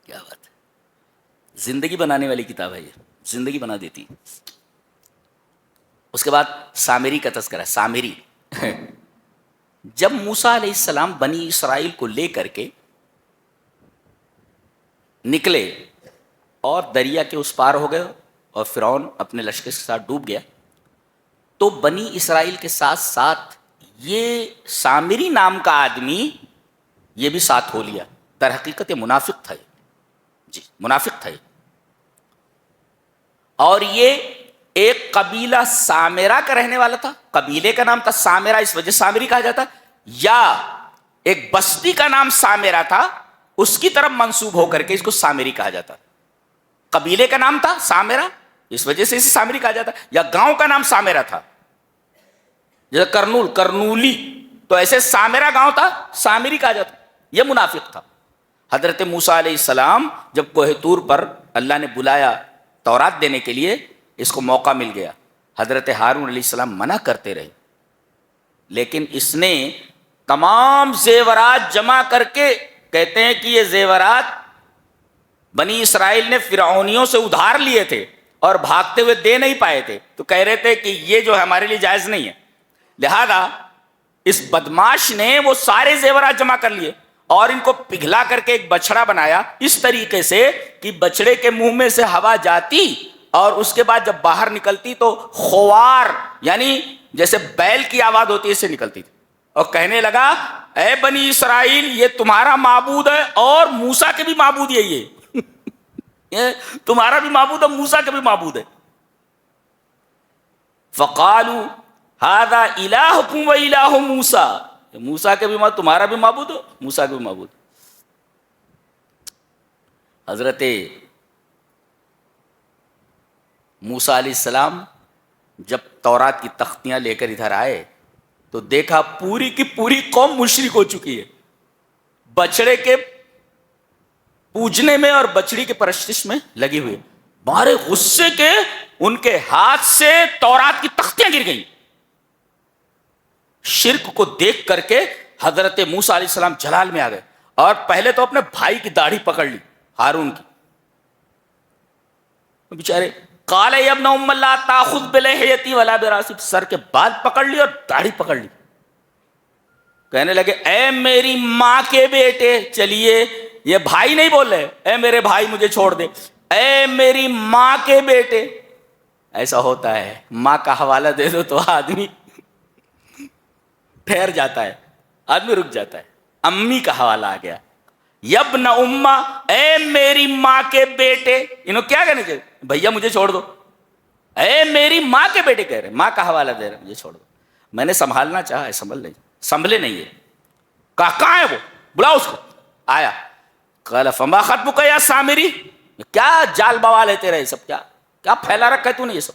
کیا بات ہے، زندگی بنانے والی کتاب ہے یہ، زندگی بنا دیتی. اس کے بعد سامری کا تذکرہ. سامری جب موسیٰ علیہ السلام بنی اسرائیل کو لے کر کے نکلے اور دریا کے اس پار ہو گئے اور فرعون اپنے لشکر کے ساتھ ڈوب گیا، تو بنی اسرائیل کے ساتھ ساتھ یہ سامری نام کا آدمی یہ بھی ساتھ ہو لیا. در حقیقت یہ منافق تھا، جی منافق تھا. اور یہ ایک قبیلہ سامرا کا رہنے والا تھا، قبیلے کا نام تھا سامرا، اس وجہ سامری کہا جاتا. یا ایک بستی کا نام سامرا تھا، اس کی طرف منسوب ہو کر کے اس کو سامری کہا جاتا. قبیلے کا نام تھا سامرا، اس وجہ سے اسے سامری کہا جاتا. یا گاؤں کا نام سامرا تھا، جیسے کرنولی، تو ایسے سامرا گاؤں تھا، سامری کہا جاتا. یہ منافق تھا. حضرت موسیٰ علیہ السلام جب کوہ طور پر اللہ نے بلایا تورات دینے کے لیے، اس کو موقع مل گیا. حضرت ہارون علیہ السلام منع کرتے رہے، لیکن اس نے تمام زیورات جمع کر کے، کہتے ہیں کہ یہ زیورات بنی اسرائیل نے فرعونیوں سے ادھار لیے تھے اور بھاگتے ہوئے دے نہیں پائے تھے، تو کہہ رہے تھے کہ یہ جو ہے ہمارے لیے جائز نہیں ہے. لہذا اس بدماش نے وہ سارے زیورات جمع کر لیے اور ان کو پگھلا کر کے ایک بچڑا بنایا، اس طریقے سے کہ بچڑے کے منہ میں سے ہوا جاتی اور اس کے بعد جب باہر نکلتی تو خوار، یعنی جیسے بیل کی آواز ہوتی ہے، اس سے نکلتی تھی. اور کہنے لگا اے بنی اسرائیل، یہ تمہارا معبود ہے اور موسیٰ کے بھی معبود یہی ہے. یہ تمہارا بھی معبود ہے، موسیٰ کے بھی معبود ہے. فقالوا ھذا الہکم و الہ موسیٰ، موسیٰ کے بھی معبود، تمہارا بھی معبود ہو، موسیٰ کے بھی معبود. حضرت موسیٰ علیہ السلام جب تورات کی تختیاں لے کر ادھر آئے تو دیکھا پوری کی پوری قوم مشرک ہو چکی ہے، بچڑے کے پوجنے میں اور بچڑی کے پرستش میں لگی ہوئی. بارے غصے کے ان کے ہاتھ سے تورات کی تختیاں گر گئیں. شرک کو دیکھ کر کے حضرت موسیٰ علیہ السلام جلال میں آ گئے اور پہلے تو اپنے بھائی کی داڑھی پکڑ لی، ہارون کی. بیچارے قال یا ابن ام لا تاخذ بلحیتی ولا براسب، سر کے بال پکڑ لی اور داڑھی پکڑ لی. کہنے لگے اے میری ماں کے بیٹے، چلیے، یہ بھائی نہیں بول رہے، اے میرے بھائی مجھے چھوڑ دے، اے میری ماں کے بیٹے. ایسا ہوتا ہے, ماں کا حوالہ دے دو تو آدمی ٹھہر جاتا ہے, آدمی رک جاتا ہے. امی کا حوالہ آ گیا, یبن اماں, اے میری ماں کے بیٹے. انہوں کیا کہنے چاہیے, بھیا مجھے چھوڑ دو. اے میری ماں کے بیٹے کہہ رہے, ماں کا حوالہ دے رہے, مجھے چھوڑ دو. میں نے سنبھالنا چاہا ہے, سنبھلے نہیں ہے. کہاں ہے وہ, بلاؤ اس کو. آیا, قال فما خطبک یا سامری, کیا جال بوال ہے تیرا یہ سب, کیا پھیلا رکھا ہے تو نے یہ سب.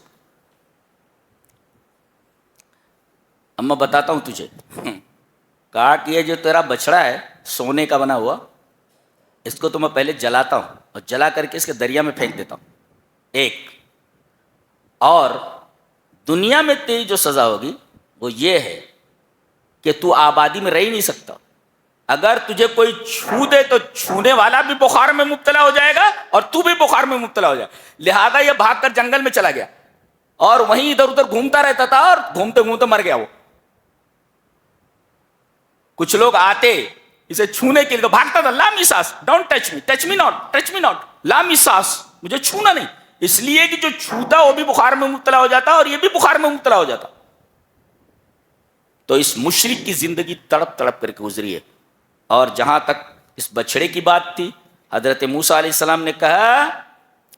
اما بتاتا ہوں تجھے. کہا کہ یہ جو تیرا بچڑا ہے سونے کا بنا ہوا, اس کو تو میں پہلے جلاتا ہوں اور جلا کر کے اس کے دریا میں پھینک دیتا ہوں, ایک. اور دنیا میں تیری جو سزا ہوگی وہ یہ ہے کہ تو آبادی میں رہ ہی نہیں سکتا. اگر تجھے کوئی چھو دے تو چھونے والا بھی بخار میں مبتلا ہو جائے گا اور تو بھی بخار میں مبتلا ہو جائے. لہذا یہ بھاگ کر جنگل میں چلا گیا اور وہیں ادھر ادھر گھومتا رہتا تھا اور گھومتے گھومتے مر گیا وہ. کچھ لوگ آتے اسے چھونے کے لیے تو بھاگتا تھا, لا میساس, don't touch me, touch me not, touch me not, لا میساس, مجھے چھونا نہیں. اس لیے کہ جو چھوتا وہ بھی بخار میں مبتلا ہو جاتا اور یہ بھی بخار میں مبتلا ہو جاتا. تو اس مشرک کی زندگی تڑپ تڑپ کر کے گزری ہے. اور جہاں تک اس بچڑے کی بات تھی, حضرت موسیٰ علیہ السلام نے کہا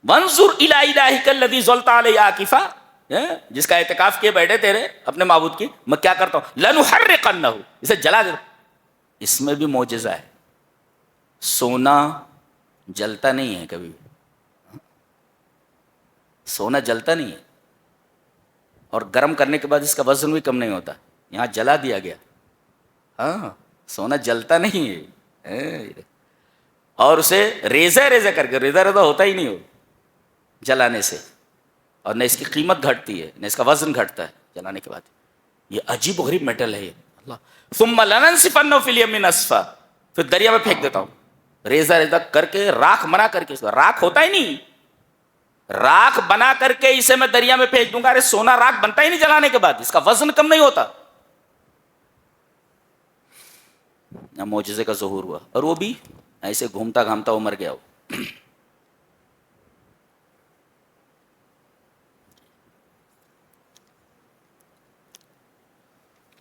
وانظر الی الہک الذی ظلت علیہ عاکفا, جس کا اعتکاف کیے بیٹھے تیرے اپنے معبود کی, میں کیا کرتا ہوں, لنحرقنہ, اسے جلا دے. اس میں بھی معجزہ ہے. سونا جلتا نہیں ہے کبھی بھی, سونا جلتا نہیں ہے, اور گرم کرنے کے بعد اس کا وزن بھی کم نہیں ہوتا. یہاں جلا دیا گیا, ہاں سونا جلتا نہیں ہے. اور اسے ریزہ کر کے, ریزہ ہوتا ہی نہیں ہو جلانے سے, اور نہ اس کی قیمت گھٹتی ہے نہ اس کا وزن گھٹتا ہے جلانے کے بعد. یہ عجیب و غریب میٹل ہے یہ. اللہ, ثم لننسفنہ فی الیم نسفا, پھر دریا میں پھینک دیتا ہوں ریزہ کر کے, راکھ بنا کر کے. اس کا راکھ ہوتا ہی نہیں, راکھ بنا کر کے اسے میں دریا میں پھینک دوں گا. ارے سونا راکھ بنتا ہی نہیں جلانے کے بعد, اس کا وزن کم نہیں ہوتا. معجزے کا ظہور ہوا, اور وہ بھی ایسے گھومتا گھامتا وہ مر گیا. وہ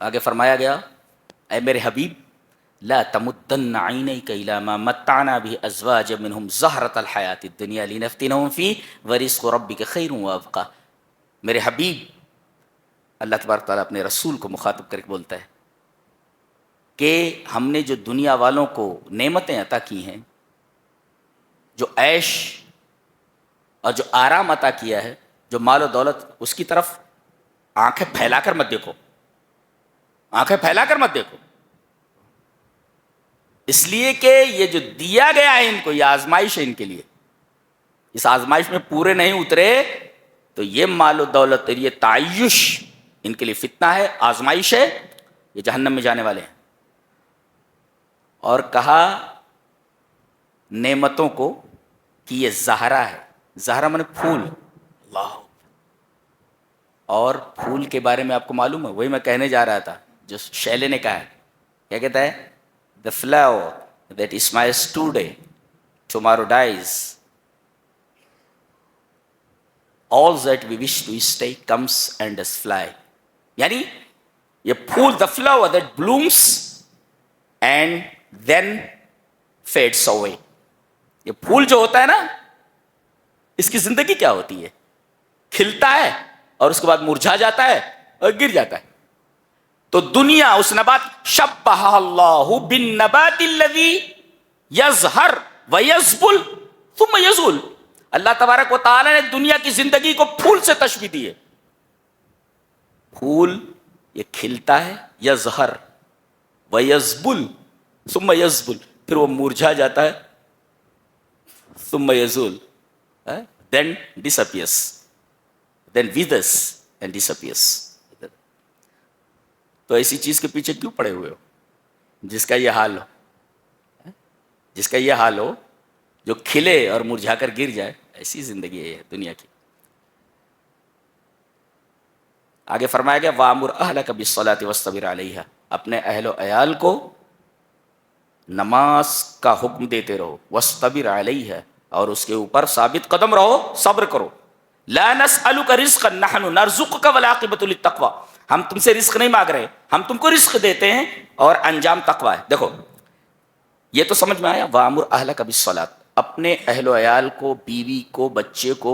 آگے فرمایا گیا, اے میرے حبیب لا تمدن عینیک الی ما متعنا به ازواجا منهم زہرۃ الحیاۃ الدنیا لنفتنہم فیہ ورزق ربک خیر وابقی. میرے حبیب, اللہ تبارک تعالیٰ اپنے رسول کو مخاطب کر کے بولتا ہے کہ ہم نے جو دنیا والوں کو نعمتیں عطا کی ہیں, جو عیش اور جو آرام عطا کیا ہے, جو مال و دولت, اس کی طرف آنکھیں پھیلا کر مت دیکھو, آنکھیں پھیلا کر مت دیکھو. اس لیے کہ یہ جو دیا گیا ہے ان کو, یہ آزمائش ہے ان کے لیے. اس آزمائش میں پورے نہیں اترے تو یہ مال و دولت, یہ تعیش ان کے لیے فتنہ ہے, آزمائش ہے, یہ جہنم میں جانے والے ہیں. اور کہا نعمتوں کو کہ یہ زہرا ہے. زہرا مانے پھول. اللہ, اور پھول کے بارے میں آپ کو معلوم ہے, وہی میں کہنے جا رہا تھا جو شیلے نے کہا ہے. کیا کہتا ہے, the flower that smiles today tomorrow dies, all that we wish to stay comes and does fly. یعنی یہ پھول, the flower that blooms and then fades away. یہ پھول جو ہوتا ہے نا, اس کی زندگی کیا ہوتی ہے, کھلتا ہے اور اس کے بعد مرجھا جاتا ہے اور گر جاتا ہے. تو دنیا اس نبات, شبہ اللہ بالنبات الذی یظہر ویذبل ثم یزول. اللہ تبارک و تعالی نے دنیا کی زندگی کو پھول سے تشبیہ دی ہے. پھول یہ کھلتا ہے, یظہر ویذبل ثم یذبل, پھر وہ مرجھا جاتا ہے, ثم یزول, then disappears, then withers and disappears. تو ایسی چیز کے پیچھے کیوں پڑے ہوئے ہو جس کا یہ حال ہو, جس کا یہ حال ہو, جو کھلے اور مرجھا کر گر جائے. ایسی زندگی ہے دنیا کی. آگے فرمایا گیا وَأَمُرْ أَهْلَكَ بِالصَّلَاةِ وَاصْطَبِرْ عَلَيْهَا, اپنے اہل و عیال کو نماز کا حکم دیتے رہو, وَاصْطَبِرْ عَلَيْهَا, اور اس کے اوپر ثابت قدم رہو، صبر کرو. لا نسألک رزقا نحن نرزقک والعاقبۃ للتقوی. ہم تم سے رزق نہیں مانگ رہے، ہم تم کو رزق دیتے ہیں اور انجام تقوی ہے. دیکھو یہ تو سمجھ میں آیا. وَأَمُرْ أَهْلَكَ بِالصَّلَاةِ، اپنے اہل و عیال کو، بیوی کو، بچے کو،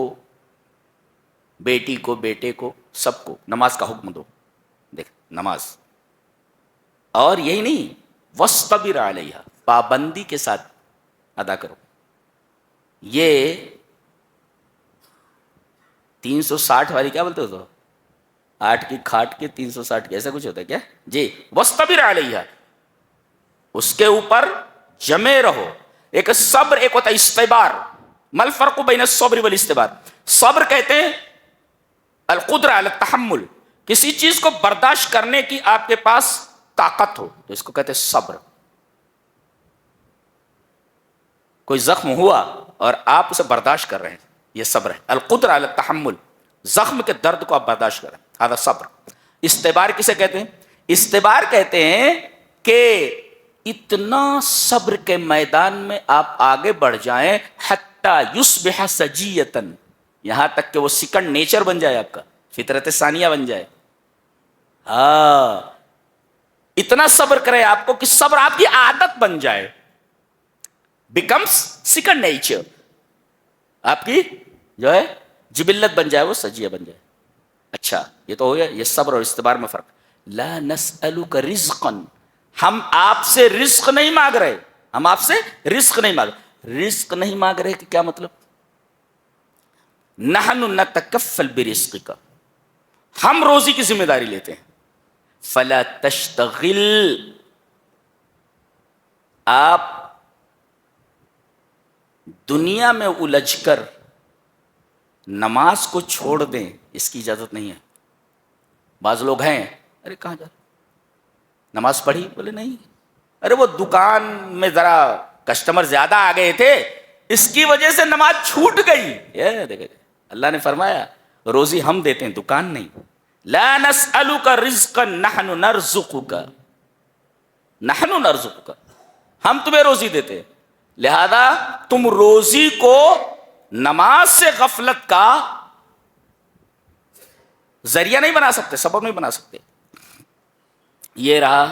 بیٹی کو، بیٹے کو، سب کو نماز کا حکم دو. دیکھ نماز، اور یہی نہیں وَاسْتَبِرْ عَلَيْهَا، پابندی کے ساتھ ادا کرو. یہ 360 والی کیا بولتے ہو تو 8 کی کھاٹ کے 360 کے ایسا کچھ ہوتا ہے کیا جی. وَاسْتَبِرْ عَلَيْهَا، اس کے اوپر جمے رہو. ایک صبر، ایک ہوتا ہے استبار. مل فرق بین الصبر والاستبار. صبر کہتے ہیں القدرہ علی التحمل، کسی چیز کو برداشت کرنے کی آپ کے پاس طاقت ہو تو اس کو کہتے ہیں صبر. کوئی زخم ہوا اور آپ اسے برداشت کر رہے ہیں، یہ صبر ہے. القدرہ علی التحمل، زخم کے درد کو آپ برداشت کر رہے ہیں، هذا صبر. استبار کسے کہتے ہیں؟ استبار کہتے ہیں کہ اتنا صبر کے میدان میں آپ آگے بڑھ جائیں حتی یصبح سجیتا، یہاں تک کہ وہ سیکنڈ نیچر بن جائے، آپ کا فطرت ثانیہ بن جائے. ہاں اتنا صبر کرے آپ کو کہ صبر آپ کی عادت بن جائے، بیکمس سیکنڈ نیچر، آپ کی جو ہے جبلت بن جائے، وہ سجیہ بن جائے. اچھا یہ تو ہو گیا، یہ صبر اور استبار میں فرق. لا نسألک رزقا، ہم آپ سے رزق نہیں مانگ رہے، ہم آپ سے رزق نہیں مانگ رہے. رزق نہیں مانگ رہے کہ کیا مطلب؟ نحن نتکفل برزقک، ہم روزی کی ذمہ داری لیتے ہیں. فلا تشتغل، آپ دنیا میں الجھ کر نماز کو چھوڑ دیں، اس کی اجازت نہیں ہے. بعض لوگ ہیں ارے کہاں جا، نماز پڑھی؟ بولے نہیں، ارے وہ دکان میں ذرا کسٹمر زیادہ آ گئے تھے اس کی وجہ سے نماز چھوٹ گئی. یہ دیکھیں اللہ نے فرمایا روزی ہم دیتے ہیں، دکان نہیں. لا نسألک رزقا نحن نرزقک، نحن نرزقک، ہم تمہیں روزی دیتے ہیں. لہذا تم روزی کو نماز سے غفلت کا ذریعہ نہیں بنا سکتے، سبب نہیں بنا سکتے. یہ رہا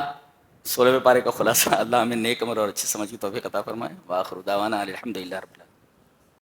16ویں پارے کا خلاصہ. اللہ ہمیں نیک عمل اور اچھی سمجھ کی توفیق عطا فرمائے. وآخر دعوانا الحمدللہ رب العالمین.